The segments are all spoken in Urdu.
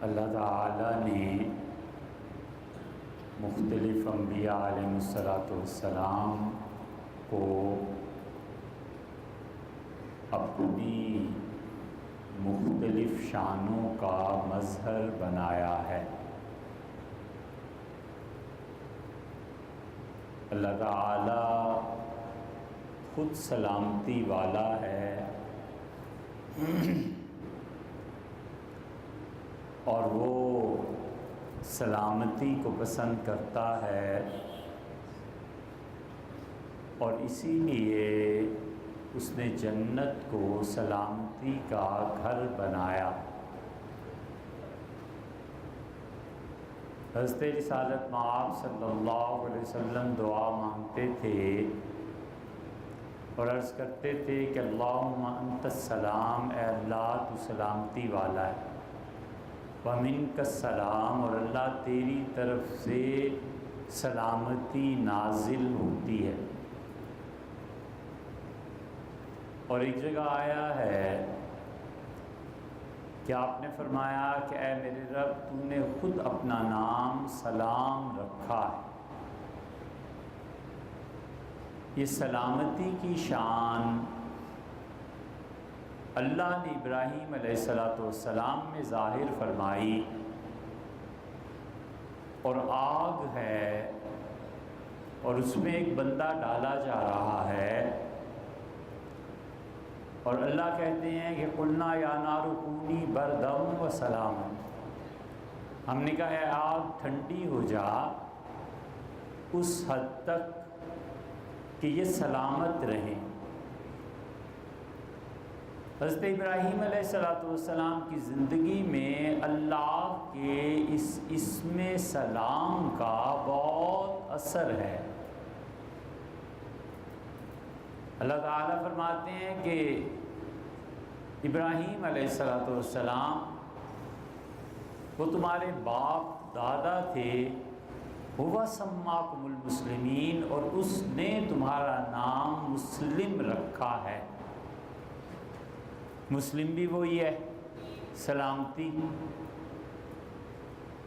اللہ تعالیٰ نے مختلف انبیاء علیہ السلام کو اپنی مختلف شانوں کا مظہر بنایا ہے۔ اللہ تعالیٰ خود سلامتی والا ہے اور وہ سلامتی کو پسند کرتا ہے، اور اسی لیے اس نے جنت کو سلامتی کا گھر بنایا۔ حضرت رسالت مآب صلی اللہ علیہ وسلم دعا مانگتے تھے اور عرض کرتے تھے کہ اللہم انت السلام، اے اللہ تو سلامتی والا ہے، ومنک السلام، اور اللہ تیری طرف سے سلامتی نازل ہوتی ہے۔ اور ایک جگہ آیا ہے کہ آپ نے فرمایا کہ اے میرے رب تو نے خود اپنا نام سلام رکھا ہے۔ یہ سلامتی کی شان اللہ نے ابراہیم علیہ السلام میں ظاہر فرمائی، اور آگ ہے اور اس میں ایک بندہ ڈالا جا رہا ہے، اور اللہ کہتے ہیں کہ قلنا یا نار کونی بردم و سلام، ہم نے کہا ہے آگ ٹھنڈی ہو جا اس حد تک کہ یہ سلامت رہے۔ حضرت ابراہیم علیہ السلام کی زندگی میں اللہ کے اس اسم سلام کا بہت اثر ہے۔ اللہ تعالیٰ فرماتے ہیں کہ ابراہیم علیہ السلام وہ تمہارے باپ دادا تھے، ہوا سماکم المسلمین، اور اس نے تمہارا نام مسلم رکھا ہے۔ مسلم بھی وہی ہے، سلامتی۔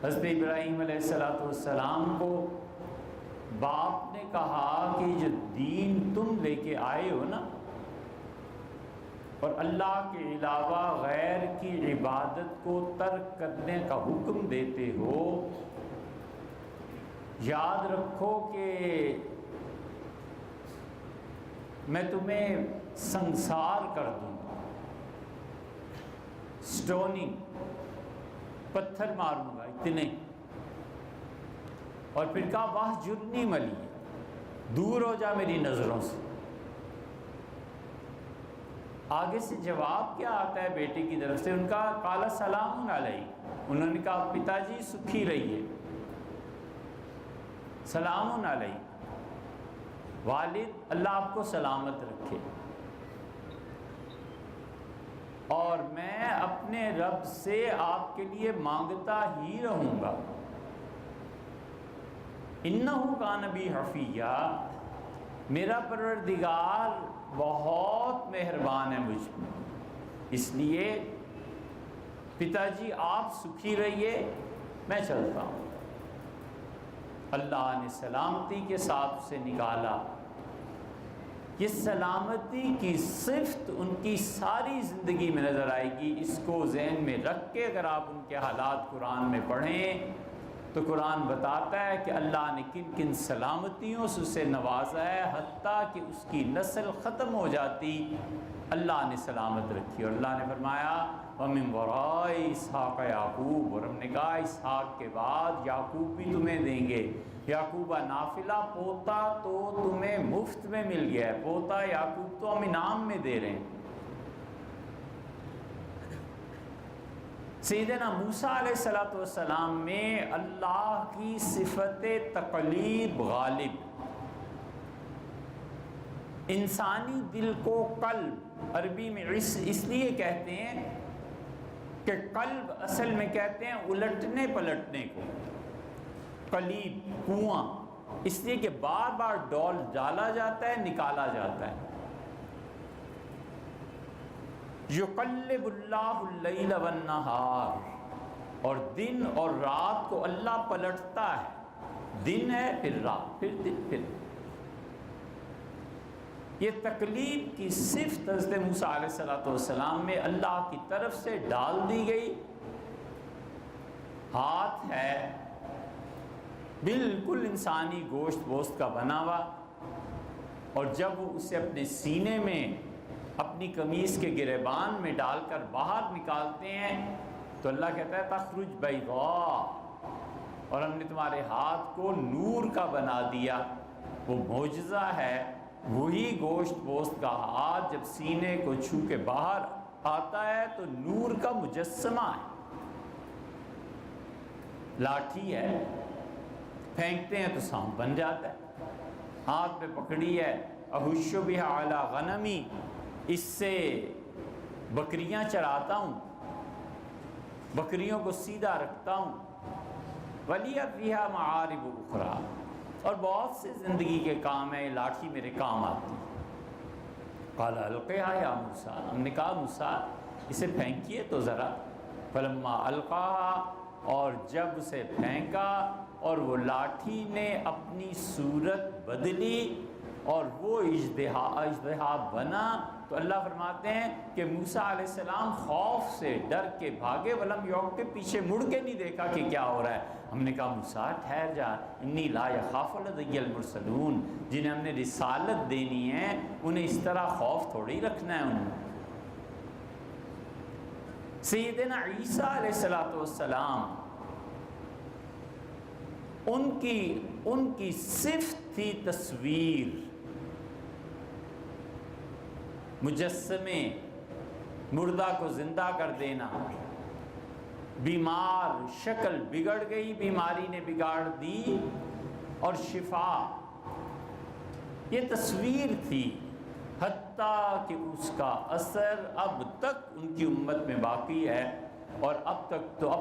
حضرت ابراہیم علیہ السلام کو باپ نے کہا کہ جو دین تم لے کے آئے ہو نا، اور اللہ کے علاوہ غیر کی عبادت کو ترک کرنے کا حکم دیتے ہو، یاد رکھو کہ میں تمہیں سنسار کر دوں گا، سٹوننگ، پتھر ماروں گا اتنے۔ اور پھر کہا واہجرنی ملیہ، دور ہو جا میری نظروں سے۔ آگے سے جواب کیا آتا ہے بیٹے کی طرف سے؟ ان کا قال سلام علیہ، انہوں نے کہا پتا جی سکھی رہیے، سلام علیہ، والد اللہ آپ کو سلامت رکھے، اور میں اپنے رب سے آپ کے لیے مانگتا ہی رہوں گا۔ انہ کان بی حفیہ، میرا پروردگار بہت مہربان ہے مجھ پر، اس لیے پتا جی آپ سکھی رہیے، میں چلتا ہوں۔ اللہ نے سلامتی کے ساتھ سے نکالا۔ یہ سلامتی کی صفت ان کی ساری زندگی میں نظر آئے گی۔ اس کو ذہن میں رکھ کے اگر آپ ان کے حالات قرآن میں پڑھیں تو قرآن بتاتا ہے کہ اللہ نے کن کن سلامتیوں سے اسے نوازا ہے، حتیٰ کہ اس کی نسل ختم ہو جاتی اللہ نے سلامت رکھی۔ اور اللہ نے فرمایا وَمِن وَرَاءِ اسحاق یعقوب، اور ہم نے کہا اسحاق کے بعد یعقوب بھی تمہیں دیں گے۔ یعقوب نافلہ، پوتا تو تمہیں مفت میں مل گیا ہے، پوتا یعقوب تو ہم انعام میں دے رہے ہیں۔ سیدنا موسیٰ علیہ السلام میں اللہ کی صفت تقلیب غالب، انسانی دل کو قلب، عربی میں اس لیے کہتے ہیں کہ قلب اصل میں کہتے ہیں الٹنے پلٹنے کو، قلیب کنواں، اس لیے کہ بار بار ڈالا جاتا ہے نکالا جاتا ہے۔ یقلب اللہ اللیل والنہار، اور دن اور رات کو اللہ پلٹتا ہے، دن ہے پھر رات، پھر دن، پھر یہ تکلیف کی صفت حضرت موسیٰ علیہ السلام میں اللہ کی طرف سے ڈال دی گئی۔ ہاتھ ہے بالکل انسانی گوشت ووشت کا بنا ہوا، اور جب وہ اسے اپنے سینے میں اپنی قمیص کے گریبان میں ڈال کر باہر نکالتے ہیں تو اللہ کہتا ہے تخرج بیضاء، اور ہم نے تمہارے ہاتھ کو نور کا بنا دیا۔ وہ معجزہ ہے، وہی گوشت پوست کا ہاتھ جب سینے کو چھو کے باہر آتا ہے تو نور کا مجسمہ ہے۔ لاٹھی ہے، پھینکتے ہیں تو سانپ بن جاتا ہے، ہاتھ پہ پکڑی ہے، احش بہا علی غنمی، اس سے بکریاں چراتا ہوں، بکریوں کو سیدھا رکھتا ہوں، ولی فیہا معارب اخری، اور بہت سے زندگی کے کام ہیں، لاٹھی میرے کام آتی ہے۔ قال القیہا یا موسیٰ، ہم نے کہا موسیٰ اسے پھینکیے تو ذرا۔ فلما القاہا، اور جب اسے پھینکا اور وہ لاٹھی نے اپنی صورت بدلی اور وہ اژدہا بنا، تو اللہ فرماتے ہیں کہ موسیٰ علیہ السلام خوف سے ڈر کے بھاگے، ولم یعق، کے پیچھے مڑ کے نہیں دیکھا کہ کیا ہو رہا ہے۔ ہم نے کہا موسیٰ ٹھہر جا، انی لا یخاف لدی المرسلون، جنہیں ہم نے رسالت دینی ہے انہیں اس طرح خوف تھوڑی رکھنا ہے انہوں۔ سیدنا عیسیٰ علیہ السلام ان کی صفت تھی تصویر، مجسمے، مردہ کو زندہ کر دینا، بیمار شکل بگڑ گئی، بیماری نے بگاڑ دی، اور شفا، یہ تصویر تھی، حتیٰ کہ اس کا اثر اب تک ان کی امت میں باقی ہے، اور اب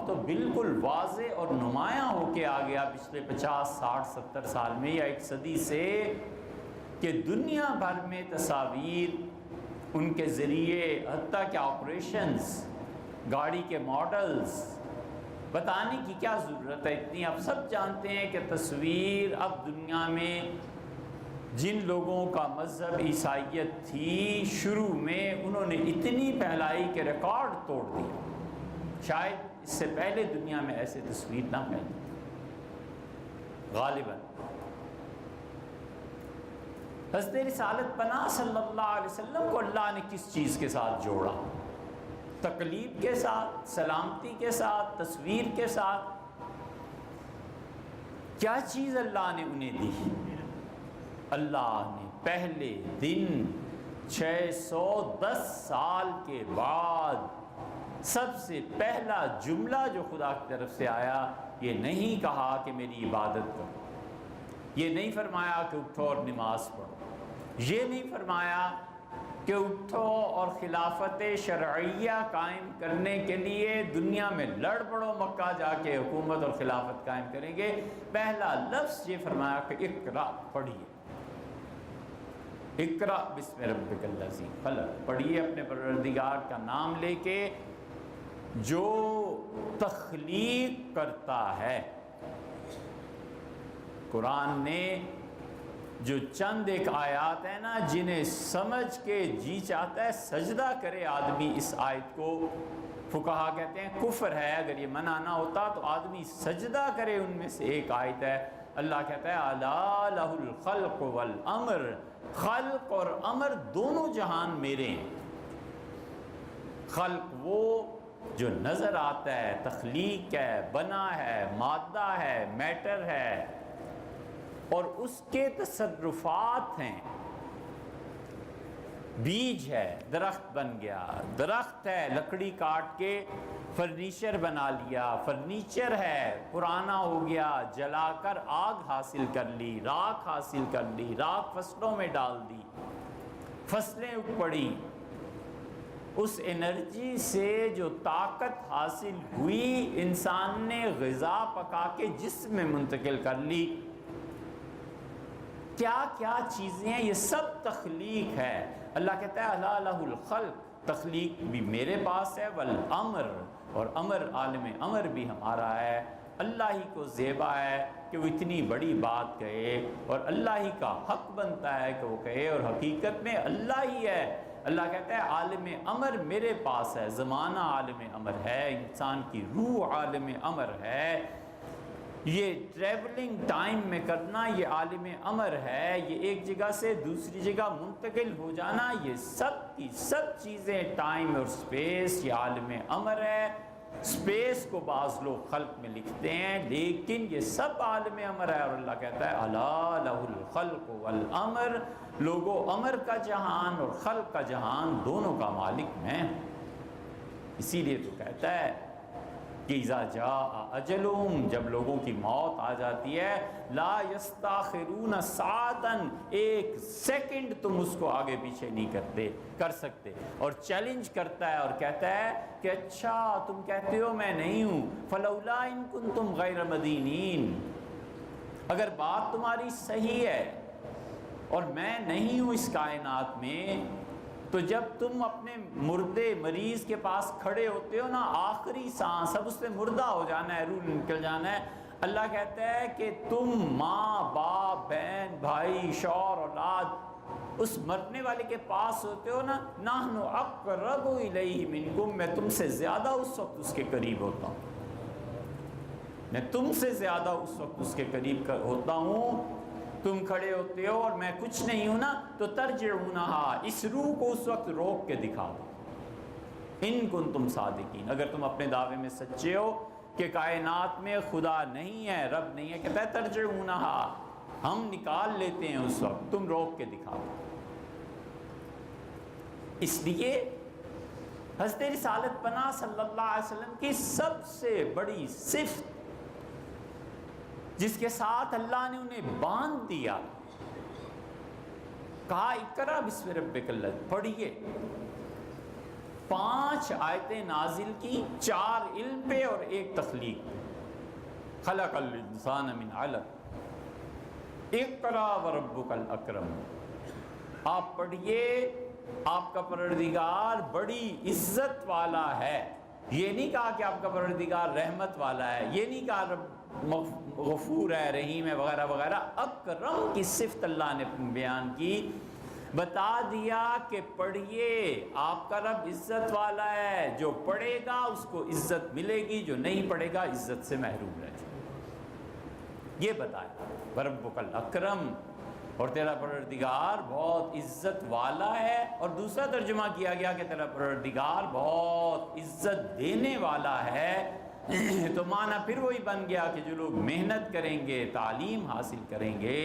تو بالکل واضح اور نمایاں ہو کے آ گیا پچھلے 50 60 70 سال میں یا ایک صدی سے، کہ دنیا بھر میں تصاویر ان کے ذریعے، حتیٰ کہ آپریشنز، گاڑی کے ماڈلز، بتانے کی کیا ضرورت ہے اتنی، اب سب جانتے ہیں کہ تصویر اب دنیا میں جن لوگوں کا مذہب عیسائیت تھی شروع میں، انہوں نے اتنی پھیلائی کہ ریکارڈ توڑ دیا، شاید اس سے پہلے دنیا میں ایسے تصویر نہ پھیلی غالباً۔ حضرت رسالت پناہ صلی اللہ علیہ وسلم کو اللہ نے کس چیز کے ساتھ جوڑا؟ تکلیف کے ساتھ، سلامتی کے ساتھ، تصویر کے ساتھ۔ کیا چیز اللہ نے انہیں دی؟ اللہ نے پہلے دن 610 سال کے بعد سب سے پہلا جملہ جو خدا کی طرف سے آیا، یہ نہیں کہا کہ میری عبادت کرو، یہ نہیں فرمایا کہ اٹھو اور نماز پڑھو، یہ نہیں فرمایا کہ اٹھو اور خلافت شرعیہ قائم کرنے کے لیے دنیا میں لڑ پڑو، مکہ جا کے حکومت اور خلافت قائم کریں گے۔ پہلا لفظ یہ فرمایا کہ اقرا، پڑھیے، اقرا بسم ربک الذی خلق، پڑھیے اپنے پروردگار کا نام لے کے جو تخلیق کرتا ہے۔ قرآن نے جو چند ایک آیات ہیں نا جنہیں سمجھ کے جی چاہتا ہے سجدہ کرے آدمی، اس آیت کو فقہا کہتے ہیں کفر ہے، اگر یہ منع نہ ہوتا تو آدمی سجدہ کرے، ان میں سے ایک آیت ہے۔ اللہ کہتا ہے الا لہ الخلق والامر، خلق اور امر دونوں جہان میرے ہیں۔ خلق وہ جو نظر آتا ہے، تخلیق ہے، بنا ہے، مادہ ہے، میٹر ہے، اور اس کے تصرفات ہیں۔ بیج ہے، درخت بن گیا، درخت ہے، لکڑی کاٹ کے فرنیچر بنا لیا، فرنیچر ہے، پرانا ہو گیا، جلا کر آگ حاصل کر لی، راکھ حاصل کر لی، راکھ فصلوں میں ڈال دی، فصلیں اگ پڑی، اس انرجی سے جو طاقت حاصل ہوئی انسان نے غذا پکا کے جسم میں منتقل کر لی۔ کیا کیا چیزیں ہیں، یہ سب تخلیق ہے۔ اللہ کہتا ہے الا لہ الخلق، تخلیق بھی میرے پاس ہے، والامر، اور امر عالم امر بھی ہمارا ہے۔ اللہ ہی کو زیبا ہے کہ وہ اتنی بڑی بات کہے، اور اللہ ہی کا حق بنتا ہے کہ وہ کہے، اور حقیقت میں اللہ ہی ہے۔ اللہ کہتا ہے عالم امر میرے پاس ہے، زمانہ عالم امر ہے، انسان کی روح عالم امر ہے، یہ ٹریولنگ ٹائم میں کرنا یہ عالم امر ہے، یہ ایک جگہ سے دوسری جگہ منتقل ہو جانا، یہ سب کی سب چیزیں ٹائم اور سپیس یہ عالم امر ہے۔ سپیس کو بعض لوگ خلق میں لکھتے ہیں، لیکن یہ سب عالم امر ہے، اور اللہ کہتا ہے الا لہ الخلق والامر، لوگوں امر کا جہان اور خلق کا جہان دونوں کا مالک میں ہوں۔ اسی لیے تو کہتا ہے کہ اذا جاء اجلہم، جب لوگوں کی موت آ جاتی ہے، لا یستاخرون ساعتا، ایک سیکنڈ تم اس کو آگے پیچھے نہیں کر سکتے، اور چیلنج کرتا ہے اور کہتا ہے کہ اچھا تم کہتے ہو میں نہیں ہوں، فلولا ان کنتم غیر مدینین، اگر بات تمہاری صحیح ہے اور میں نہیں ہوں اس کائنات میں، تو جب تم اپنے مردے مریض کے پاس کھڑے ہوتے ہو نا، آخری سانس، اب اس نے مردہ ہو جانا ہے، روح نکل جانا ہے، اللہ کہتا ہے کہ تم ماں باپ بہن بھائی شوہر اولاد اس مرنے والے کے پاس ہوتے ہو نا، نحن اقرب الیہ منکم، میں تم سے زیادہ اس وقت اس کے قریب ہوتا ہوں، میں تم سے زیادہ اس وقت اس کے قریب ہوتا ہوں، تم کھڑے ہوتے ہو اور میں کچھ نہیں ہوں نا، تو ترجعونہا، اس روح کو اس وقت روک کے دکھا دو، ان کنتم صادقین، اگر تم اپنے دعوے میں سچے ہو کہ کائنات میں خدا نہیں ہے، رب نہیں ہے، کہتا ہے ترجعونہا، ہم نکال لیتے ہیں اس وقت، تم روک کے دکھا دو۔ اس لیے حضرت رسالت پناہ صلی اللہ علیہ وسلم کی سب سے بڑی صفت جس کے ساتھ اللہ نے انہیں باندھ دیا، کہا اقرا بسم ربک الذی، پڑھیے، 5 آیتیں نازل کی، 4 علم پہ اور 1 تخلیق پہ، خلق الانسان من علق، اقرا وربک الاکرم، آپ پڑھیے، آپ کا پروردگار بڑی عزت والا ہے، یہ نہیں کہا کہ آپ کا پروردگار رحمت والا ہے، یہ نہیں کہا رب غفور ہے رحیم ہے وغیرہ وغیرہ، اکرم کی صفت اللہ نے بیان کی، بتا دیا کہ پڑھیے، آپ کا رب عزت والا ہے، جو پڑھے گا اس کو عزت ملے گی، جو نہیں پڑھے گا عزت سے محروم رہ جائے گا، یہ بتایا وربک الاکرم، اور تیرا پروردگار بہت عزت والا ہے، اور دوسرا ترجمہ کیا گیا کہ تیرا پروردگار بہت عزت دینے والا ہے، تو معنی پھر وہی بن گیا کہ جو لوگ محنت کریں گے، تعلیم حاصل کریں گے،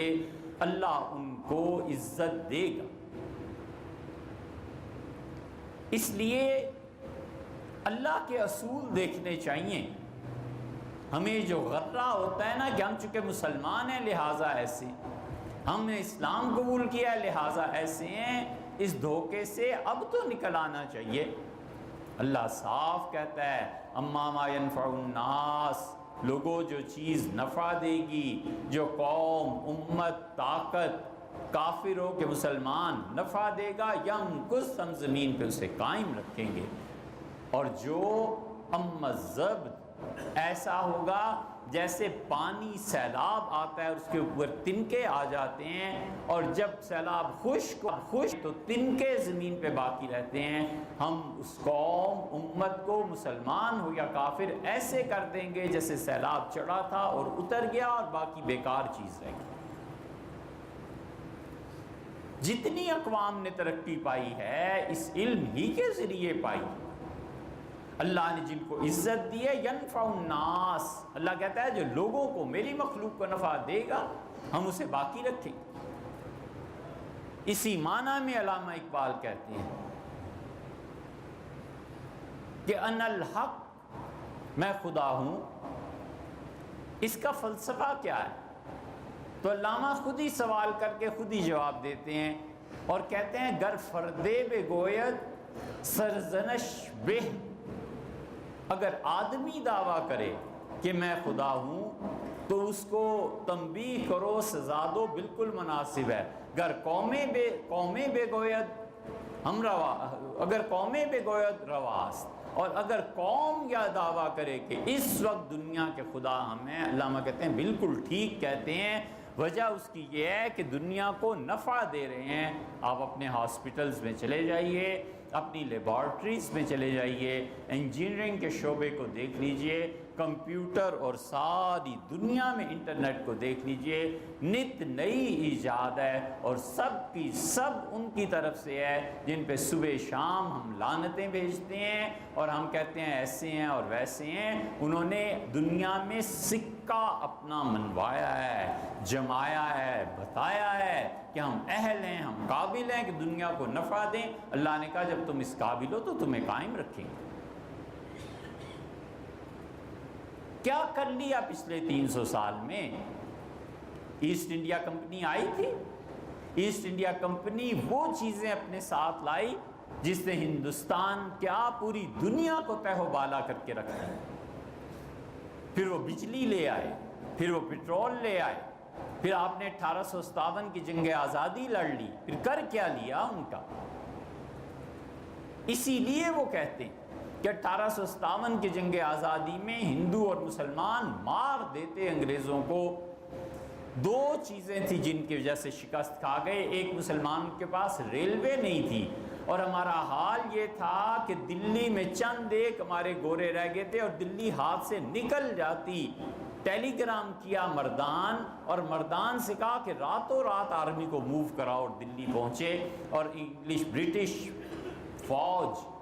اللہ ان کو عزت دے گا۔ اس لیے اللہ کے اصول دیکھنے چاہیے، ہمیں جو غرہ ہوتا ہے نا کہ ہم چونکہ مسلمان ہیں لہٰذا ایسے، ہم نے اسلام قبول کیا ہے لہٰذا ایسے ہیں، اس دھوکے سے اب تو نکل آنا چاہیے۔ اللہ صاف کہتا ہے اما ما ينفع الناس، لوگوں جو چیز نفع دے گی، جو قوم امت طاقت کافر ہو کہ مسلمان نفع دے گا، یمکث، ہم زمین پہ اسے قائم رکھیں گے، اور جو اما الزبد، ایسا ہوگا جیسے پانی سیلاب آتا ہے اس کے اوپر تنکے آ جاتے ہیں، اور جب سیلاب خشک تو تنکے زمین پہ باقی رہتے ہیں، ہم اس قوم امت کو مسلمان ہو یا کافر ایسے کر دیں گے جیسے سیلاب چڑھا تھا اور اتر گیا اور باقی بیکار چیز رہ گئی۔ جتنی اقوام نے ترقی پائی ہے اس علم ہی کے ذریعے پائی، اللہ نے جن کو عزت دی ہے، ینفع الناس، اللہ کہتا ہے جو لوگوں کو، میری مخلوق کو نفع دے گا ہم اسے باقی رکھیں۔ اسی معنی میں علامہ اقبال کہتے ہیں کہ انا الحق، میں خدا ہوں، اس کا فلسفہ کیا ہے؟ تو علامہ خود ہی سوال کر کے خود ہی جواب دیتے ہیں اور کہتے ہیں گر فردے بے گوید سرزنش بہ، اگر آدمی دعویٰ کرے کہ میں خدا ہوں تو اس کو تنبیہ کرو، سزا دو، بالکل مناسب ہے۔ گر قومیں بے گوید، ہم روا اگر قومیں پہ گوید رواست، اور اگر قوم یا دعویٰ کرے کہ اس وقت دنیا کے خدا ہم ہیں، علامہ کہتے ہیں بالکل ٹھیک کہتے ہیں، وجہ اس کی یہ ہے کہ دنیا کو نفع دے رہے ہیں۔ آپ اپنے ہاسپٹلز میں چلے جائیے، اپنی لیبارٹریز میں چلے جائیے، انجینئرنگ کے شعبے کو دیکھ لیجئے، کمپیوٹر اور ساری دنیا میں انٹرنیٹ کو دیکھ لیجئے، نت نئی ایجاد ہے، اور سب کی سب ان کی طرف سے ہے جن پہ صبح شام ہم لعنتیں بھیجتے ہیں اور ہم کہتے ہیں ایسے ہیں اور ویسے ہیں۔ انہوں نے دنیا میں سکہ اپنا منوایا ہے، جمایا ہے، بتایا ہے کہ ہم اہل ہیں، ہم قابل ہیں کہ دنیا کو نفع دیں۔ اللہ نے کہا جب تم اس قابل ہو تو تمہیں قائم رکھیں گے۔ کیا کر لیا پچھلے 300 سال میں؟ ایسٹ انڈیا کمپنی آئی تھی، ایسٹ انڈیا کمپنی وہ چیزیں اپنے ساتھ لائی جس نے ہندوستان کیا پوری دنیا کو تہ و بالا کر کے رکھا ہے۔ پھر وہ بجلی لے آئے، پھر وہ پیٹرول لے آئے، پھر آپ نے 1857 کی جنگ آزادی لڑ لی، پھر کر کیا لیا ان کا؟ اسی لیے وہ کہتے ہیں کہ 1857 کی جنگ آزادی میں ہندو اور مسلمان مار دیتے انگریزوں کو۔ دو چیزیں تھیں جن کی وجہ سے شکست کھا گئے، ایک مسلمان کے پاس ریلوے نہیں تھی، اور ہمارا حال یہ تھا کہ دلی میں چند ایک ہمارے گورے رہ گئے تھے اور دلی ہاتھ سے نکل جاتی۔ ٹیلی گرام کیا مردان، اور مردان سے کہا کہ راتوں رات آرمی کو موو کراؤ، اور دلی پہنچے، اور انگلش برٹش فوج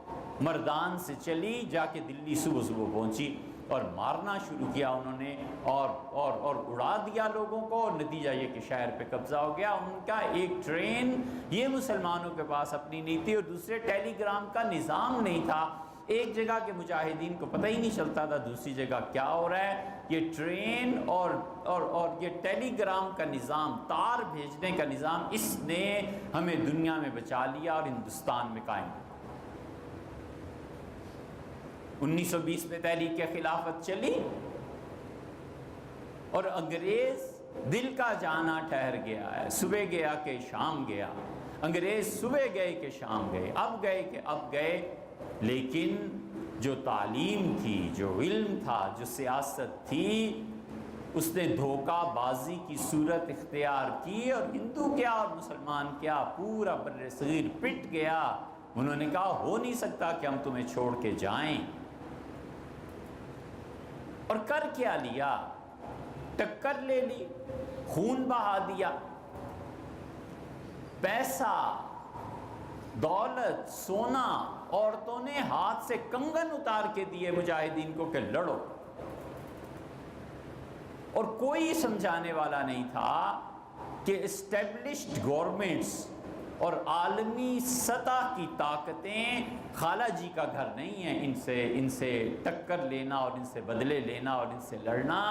مردان سے چلی جا کے دلی صبح صبح پہنچی، اور مارنا شروع کیا انہوں نے، اور اڑا دیا لوگوں کو، اور نتیجہ یہ کہ شہر پہ قبضہ ہو گیا۔ ان کا ایک ٹرین یہ مسلمانوں کے پاس اپنی نہیں تھی، اور دوسرے ٹیلی گرام کا نظام نہیں تھا۔ ایک جگہ کے مجاہدین کو پتہ ہی نہیں چلتا تھا دوسری جگہ کیا ہو رہا ہے۔ یہ ٹرین اور یہ ٹیلی گرام کا نظام، تار بھیجنے کا نظام، اس نے ہمیں دنیا میں بچا لیا اور ہندوستان میں قائم کیا۔ 1920 میں تحریک خلافت چلی، اور انگریز دل کا جانا ٹھہر گیا ہے، صبح گیا کہ شام گیا، انگریز صبح گئے کہ شام گئے، اب گئے کہ اب گئے، لیکن جو تعلیم تھی، جو علم تھا، جو سیاست تھی، اس نے دھوکہ بازی کی صورت اختیار کی، اور ہندو کیا اور مسلمان کیا، پورا بر صغیر پٹ گیا۔ انہوں نے کہا ہو نہیں سکتا کہ ہم تمہیں چھوڑ کے جائیں، اور کر کیا لیا؟ ٹکر لے لی، خون بہا دیا، پیسہ، دولت، سونا، عورتوں نے ہاتھ سے کنگن اتار کے دیے مجاہدین کو کہ لڑو، اور کوئی سمجھانے والا نہیں تھا کہ اسٹیبلشڈ گورنمنٹس اور عالمی سطح کی طاقتیں خالہ جی کا گھر نہیں ہیں ان سے ٹکر لینا اور ان سے بدلے لینا اور ان سے لڑنا۔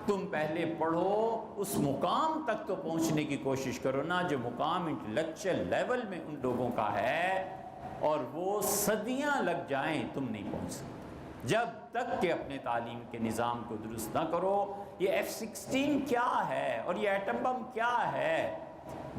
تم پہلے پڑھو، اس مقام تک تو پہنچنے کی کوشش کرو نا جو مقام انٹلیکچل لیول میں ان لوگوں کا ہے، اور وہ صدیاں لگ جائیں تم نہیں پہنچ سکتے جب تک کہ اپنے تعلیم کے نظام کو درست نہ کرو۔ یہ F-16 کیا ہے اور یہ ایٹم بم کیا ہے؟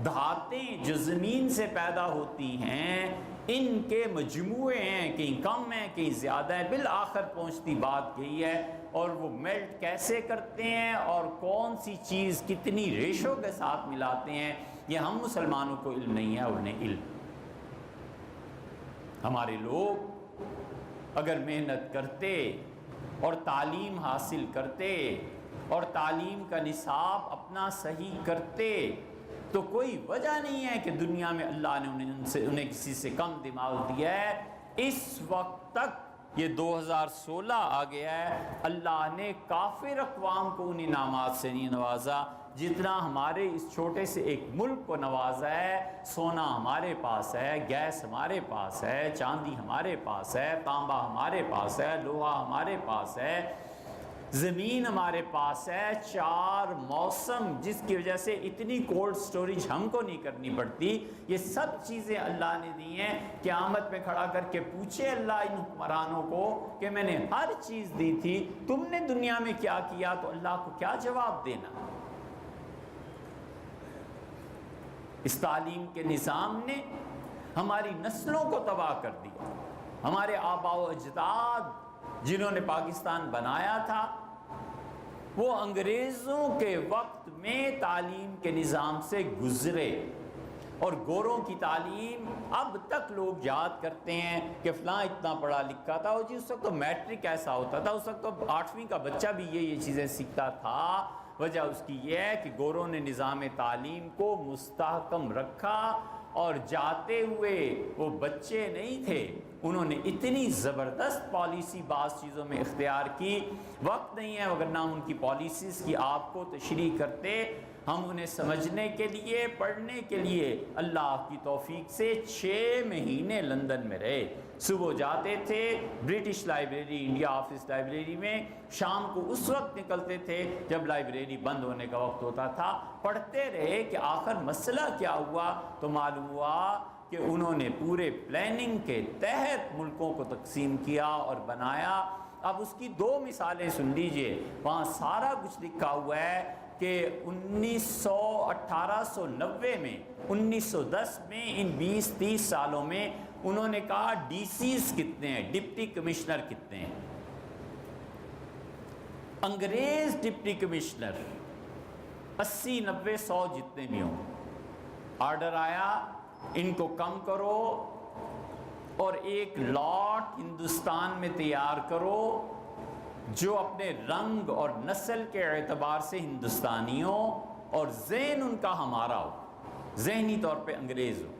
دھاتیں جو زمین سے پیدا ہوتی ہیں ان کے مجموعے ہیں، کہیں کم ہیں کہیں زیادہ ہیں، بالآخر پہنچتی بات یہی ہے، اور وہ میلٹ کیسے کرتے ہیں اور کون سی چیز کتنی ریشو کے ساتھ ملاتے ہیں، یہ ہم مسلمانوں کو علم نہیں ہے، انہیں علم۔ ہمارے لوگ اگر محنت کرتے اور تعلیم حاصل کرتے اور تعلیم کا نصاب اپنا صحیح کرتے تو کوئی وجہ نہیں ہے کہ دنیا میں اللہ نے انہیں کسی سے کم دماغ دیا ہے۔ اس وقت تک یہ 2016 آ گیا ہے، اللہ نے کافر اقوام کو ان انعامات سے نہیں نوازا جتنا ہمارے اس چھوٹے سے ایک ملک کو نوازا ہے۔ سونا ہمارے پاس ہے، گیس ہمارے پاس ہے، چاندی ہمارے پاس ہے، تانبا ہمارے پاس ہے، لوہا ہمارے پاس ہے، زمین ہمارے پاس ہے، 4 موسم جس کی وجہ سے اتنی کولڈ سٹوریج ہم کو نہیں کرنی پڑتی، یہ سب چیزیں اللہ نے دی ہیں۔ قیامت میں کھڑا کر کے پوچھے اللہ ان حکمرانوں کو کہ میں نے ہر چیز دی تھی، تم نے دنیا میں کیا کیا؟ تو اللہ کو کیا جواب دینا؟ اس تعلیم کے نظام نے ہماری نسلوں کو تباہ کر دیا. ہمارے آباء و اجداد جنہوں نے پاکستان بنایا تھا وہ انگریزوں کے وقت میں تعلیم کے نظام سے گزرے، اور گوروں کی تعلیم اب تک لوگ یاد کرتے ہیں کہ فلاں اتنا پڑھا لکھا تھا، اور جی اس وقت تو میٹرک ایسا ہوتا تھا، اس وقت تو 8ویں کا بچہ بھی یہ چیزیں سیکھتا تھا. وجہ اس کی یہ ہے کہ گوروں نے نظام تعلیم کو مستحکم رکھا، اور جاتے ہوئے وہ بچے نہیں تھے، انہوں نے اتنی زبردست پالیسی بعض چیزوں میں اختیار کی. وقت نہیں ہے ورنہ ان کی پالیسیز کی آپ کو تشریح کرتے. ہم انہیں سمجھنے کے لیے، پڑھنے کے لیے اللہ کی توفیق سے 6 مہینے لندن میں رہے. صبح جاتے تھے British library, India office library میں، شام کو اس وقت نکلتے تھے جب لائبریری بند ہونے کا وقت ہوتا تھا. پڑھتے رہے کہ آخر مسئلہ کیا ہوا، تو معلوم ہوا کہ انہوں نے پورے پلاننگ کے تحت ملکوں کو تقسیم کیا اور بنایا. اب اس کی 2 مثالیں سن لیجئے، وہاں سارا کچھ لکھا ہوا ہے کہ 1890 میں، 1910 میں، ان 20-30 سالوں میں انہوں نے کہا ڈی سیز کتنے ہیں، ڈپٹی کمشنر کتنے ہیں. انگریز ڈپٹی کمشنر 80-90-100 جتنے بھی ہوں. آرڈر آیا ان کو کم کرو اور ایک لاٹ ہندوستان میں تیار کرو جو اپنے رنگ اور نسل کے اعتبار سے ہندوستانی ہو اور ذہن ان کا ہمارا ہو، ذہنی طور پہ انگریز ہو.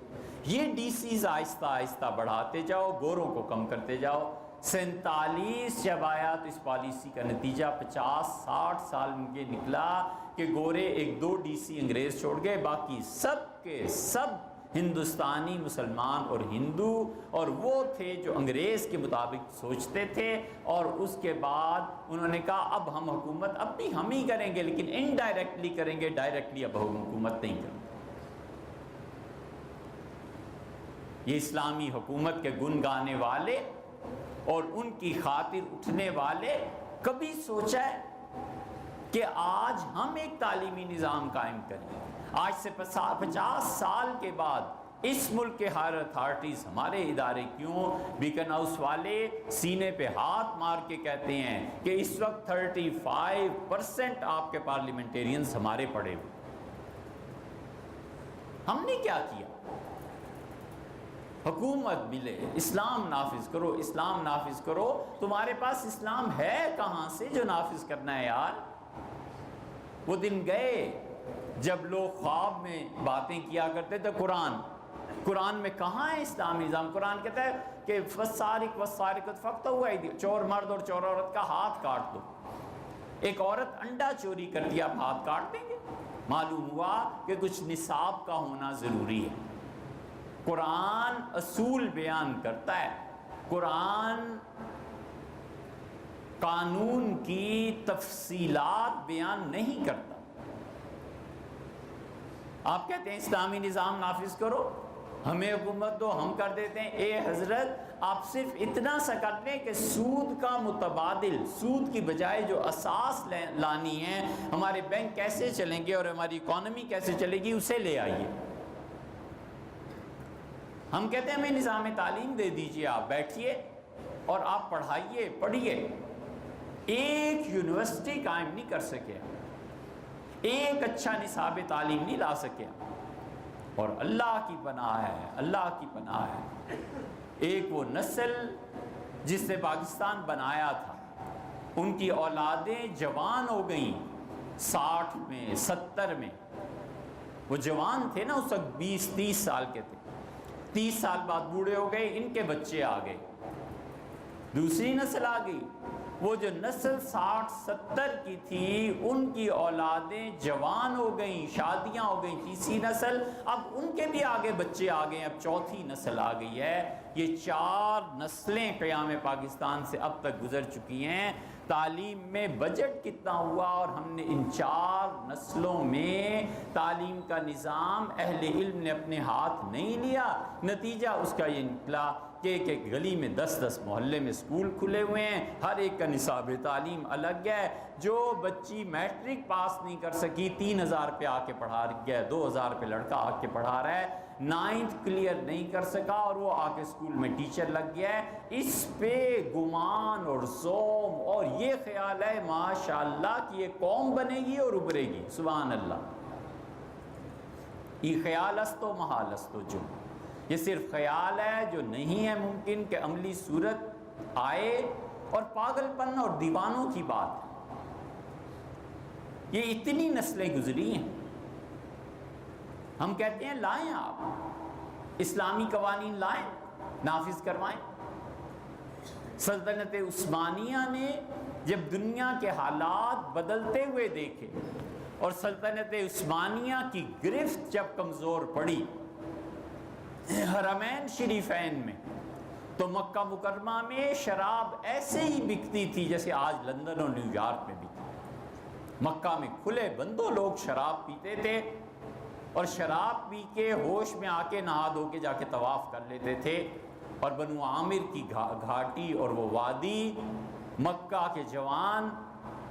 یہ ڈی سیز آہستہ آہستہ بڑھاتے جاؤ، گوروں کو کم کرتے جاؤ. 47 جب آیا تو اس پالیسی کا نتیجہ 50-60 سال میں یہ نکلا کہ گورے 1-2 ڈی سی انگریز چھوڑ گئے، باقی سب کے سب ہندوستانی مسلمان اور ہندو، اور وہ تھے جو انگریز کے مطابق سوچتے تھے. اور اس کے بعد انہوں نے کہا اب ہم حکومت اب بھی ہم ہی کریں گے، لیکن انڈائریکٹلی کریں گے، ڈائریکٹلی اب ہم حکومت نہیں کریں گے. یہ اسلامی حکومت کے گن گانے والے اور ان کی خاطر اٹھنے والے کبھی سوچا ہے کہ آج ہم ایک تعلیمی نظام قائم کریں؟ آج سے 50 سال کے بعد اس ملک کے ہائر اتھارٹیز، ہمارے ادارے کیوں، بیکن ہاؤس والے سینے پہ ہاتھ مار کے کہتے ہیں کہ اس وقت 35% آپ کے پارلیمنٹیرینز ہمارے پڑے ہوئے. ہم نے کیا کیا؟ حکومت ملے، اسلام نافذ کرو، اسلام نافذ کرو. تمہارے پاس اسلام ہے کہاں سے جو نافذ کرنا ہے یار؟ وہ دن گئے جب لوگ خواب میں باتیں کیا کرتے تھے. قرآن میں کہاں ہے اسلامی نظام؟ قرآن کہتا ہے کہ فَالسَّارِقُ وَالسَّارِقَةُ فَاقْطَعُوا أَيْدِيَهُمَا، چور مرد اور چور عورت کا ہاتھ کاٹ دو. ایک عورت انڈا چوری کرتی ہے، آپ ہاتھ کاٹ دیں گے؟ معلوم ہوا کہ کچھ نصاب کا ہونا ضروری ہے. قرآن اصول بیان کرتا ہے، قرآن قانون کی تفصیلات بیان نہیں کرتا. آپ کہتے ہیں اسلامی نظام نافذ کرو، ہمیں حکومت دو، ہم کر دیتے ہیں. اے حضرت، آپ صرف اتنا سا کر لیں کہ سود کا متبادل، سود کی بجائے جو اساس لانی ہے، ہمارے بینک کیسے چلیں گے اور ہماری اکانومی کیسے چلے گی، اسے لے آئیے. ہم کہتے ہیں ہمیں نظام تعلیم دے دیجئے، آپ بیٹھیے اور آپ پڑھائیے، پڑھیے. ایک یونیورسٹی قائم نہیں کر سکے، ایک اچھا نصاب تعلیم نہیں لا سکے. اور اللہ کی پناہ ہے، اللہ کی پناہ ہے، ایک وہ نسل جس نے پاکستان بنایا تھا، ان کی اولادیں جوان ہو گئیں 60 میں 70 میں. وہ جوان تھے نا اس وقت، 20-30 سال کے تھے. 30 سال بعد بوڑھے ہو گئے، ان کے بچے آ گئے، دوسری نسل آ گئی. وہ جو نسل 60-70 کی تھی، ان کی اولادیں جوان ہو گئیں، شادیاں ہو گئیں. تیسری نسل، اب ان کے بھی آگے بچے آ گئے، اب چوتھی نسل آ گئی ہے. یہ 4 نسلیں قیام پاکستان سے اب تک گزر چکی ہیں. تعلیم میں بجٹ کتنا ہوا، اور ہم نے ان 4 نسلوں میں تعلیم کا نظام اہل علم نے اپنے ہاتھ نہیں لیا. نتیجہ اس کا یہ نکلا کہ ایک گلی میں 10 محلے میں اسکول کھلے ہوئے ہیں، ہر ایک کا نصاب تعلیم الگ ہے۔ جو بچی میٹرک پاس نہیں کر سکی 3000 پہ آ کے پڑھا رہی ہے، 2000 پہ لڑکا آ کے پڑھا رہا ہے، 9th کلیئر نہیں کر سکا اور وہ آ کے اسکول میں ٹیچر لگ گیا ہے۔ اس پہ گمان اور زوم اور یہ خیال ہے ماشاءاللہ کہ یہ قوم بنے گی اور ابھرے گی، سبحان اللہ۔ یہ خیال است و محال است و جو، یہ صرف خیال ہے جو نہیں ہے ممکن کہ عملی صورت آئے، اور پاگل پن اور دیوانوں کی بات ہے۔ یہ اتنی نسلیں گزری ہیں، ہم کہتے ہیں لائیں آپ اسلامی قوانین لائیں، نافذ کروائیں۔ سلطنت عثمانیہ نے جب دنیا کے حالات بدلتے ہوئے دیکھے اور سلطنت عثمانیہ کی گرفت جب کمزور پڑی حرمین شریفین میں، تو مکہ مکرمہ میں شراب ایسے ہی بکتی تھی جیسے آج لندن اور نیو یارک میں بکتی۔ مکہ میں کھلے بندوں لوگ شراب پیتے تھے اور شراب پی کے ہوش میں آ کے نہا دھو کے جا کے طواف کر لیتے تھے، اور بنو عامر کی گھاٹی اور وہ وادی، مکہ کے جوان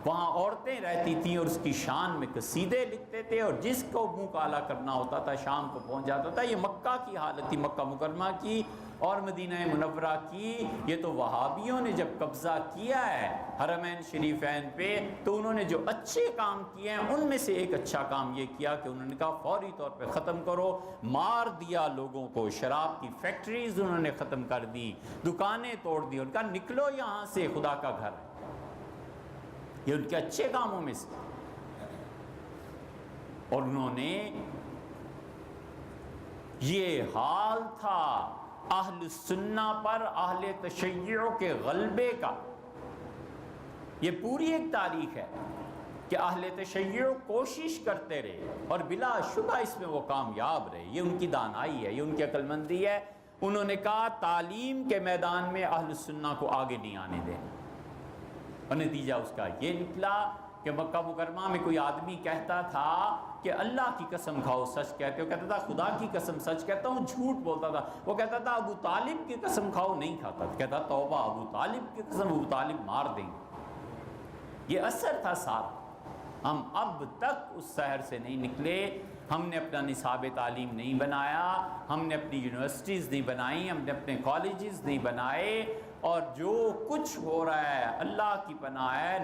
وہاں عورتیں رہتی تھیں اور اس کی شان میں قصیدے لکھتے تھے، اور جس کو منہ کالا کرنا ہوتا تھا شام کو پہنچ جاتا تھا۔ یہ مکہ کی حالت تھی، مکہ مکرمہ کی اور مدینہ منورہ کی۔ یہ تو وہابیوں نے جب قبضہ کیا ہے حرمین شریفین پہ تو انہوں نے جو اچھے کام کیے ہیں ان میں سے ایک اچھا کام یہ کیا کہ انہوں نے کہا فوری طور پہ ختم کرو، مار دیا لوگوں کو، شراب کی فیکٹریز انہوں نے ختم کر دی، دکانیں توڑ دی، ان کا نکلو یہاں سے، خدا کا گھر ہے۔ یہ ان کے اچھے کاموں میں سے، اور انہوں نے یہ حال تھا اہل سنہ پر اہل تشیع کے غلبے کا۔ یہ پوری ایک تاریخ ہے کہ اہل تشیع کوشش کرتے رہے اور بلا شبہ اس میں وہ کامیاب رہے۔ یہ ان کی دانائی ہے، یہ ان کی عقل مندی ہے۔ انہوں نے کہا تعلیم کے میدان میں اہل سنہ کو آگے نہیں آنے دیں، اور نتیجہ اس کا یہ نکلا کہ مکہ مکرمہ میں کوئی آدمی کہتا تھا کہ اللہ کی قسم کھاؤ سچ کہتے ہو، کہتا تھا خدا کی قسم سچ کہتا ہوں، جھوٹ بولتا تھا۔ وہ کہتا تھا ابو طالب کی قسم کھاؤ، نہیں کھاتا تھا، کہتا توبہ ابو طالب کی قسم، ابو طالب مار دیں گے۔ یہ اثر تھا سارا۔ ہم اب تک اس سحر سے نہیں نکلے، ہم نے اپنا نصاب تعلیم نہیں بنایا، ہم نے اپنی یونیورسٹیز نہیں بنائی، ہم نے اپنے کالجز نہیں بنائے، اور جو کچھ ہو رہا ہے اللہ کی پناہ ہے،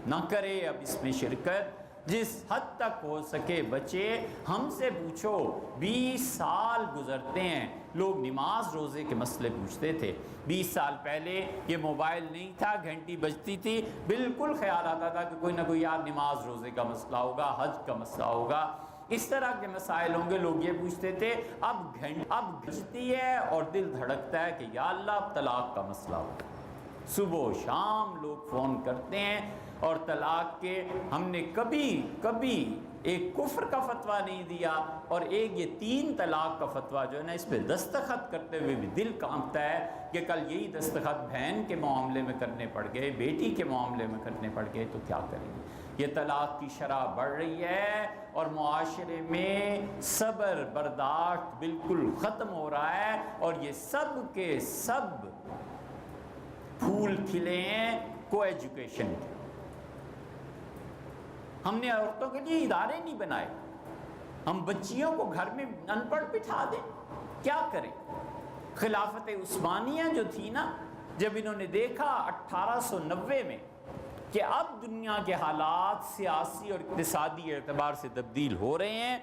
نہ کرے اب اس میں شرکت۔ جس حد تک ہو سکے بچے، ہم سے پوچھو 20 سال گزرتے ہیں، لوگ نماز روزے کے مسئلے پوچھتے تھے۔ 20 سال پہلے یہ موبائل نہیں تھا، گھنٹی بجتی تھی، بالکل خیال آتا تھا کہ کوئی نہ کوئی یار نماز روزے کا مسئلہ ہوگا، حج کا مسئلہ ہوگا، اس طرح کے مسائل ہوں گے۔ لوگ یہ پوچھتے تھے، اب بجتی ہے اور دل دھڑکتا ہے کہ یا اللہ اب طلاق کا مسئلہ ہو۔ صبح و شام لوگ فون کرتے ہیں، اور طلاق کے ہم نے کبھی ایک کفر کا فتویٰ نہیں دیا، اور ایک یہ 3 طلاق کا فتویٰ جو ہے نا، اس پہ دستخط کرتے ہوئے بھی دل کانپتا ہے کہ کل یہی دستخط بہن کے معاملے میں کرنے پڑ گئے، بیٹی کے معاملے میں کرنے پڑ گئے تو کیا کریں گے۔ یہ طلاق کی شرح بڑھ رہی ہے، اور معاشرے میں صبر برداشت بالکل ختم ہو رہا ہے، اور یہ سب کے سب پھول کھلے ہیں کو ایجوکیشن کے۔ ہم نے عورتوں کے لیے ادارے نہیں بنائے، ہم بچیوں کو گھر میں ان پڑھ بٹھا دیں، کیا کریں۔ خلافت عثمانیہ جو تھی نا، جب انہوں نے دیکھا 1890 میں کہ اب دنیا کے حالات سیاسی اور اقتصادی اعتبار سے تبدیل ہو رہے ہیں،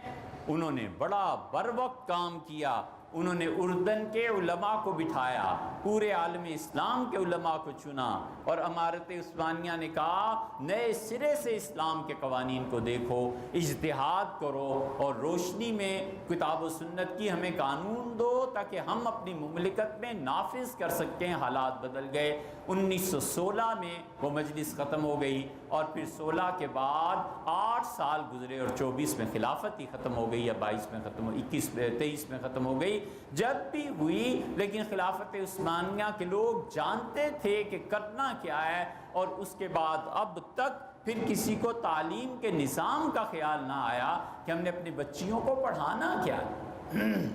انہوں نے بڑا بروقت کام کیا۔ انہوں نے اردن کے علماء کو بٹھایا، پورے عالم اسلام کے علماء کو چنا، اور امارت عثمانیہ نے کہا نئے سرے سے اسلام کے قوانین کو دیکھو، اجتہاد کرو، اور روشنی میں کتاب و سنت کی ہمیں قانون دو تاکہ ہم اپنی مملکت میں نافذ کر سکیں۔ حالات بدل گئے۔ 1916 میں وہ مجلس ختم ہو گئی، اور پھر 16 کے بعد 8 سال گزرے، اور 24 میں خلافت ہی ختم ہو گئی، یا 22 میں ختم ہو، 23 میں ختم ہو گئی، جب بھی ہوئی۔ لیکن خلافت عثمانیہ کے لوگ جانتے تھے کہ کرنا کیا ہے، اور اس کے بعد اب تک پھر کسی کو تعلیم کے نظام کا خیال نہ آیا کہ ہم نے اپنی بچیوں کو پڑھانا کیا ہے۔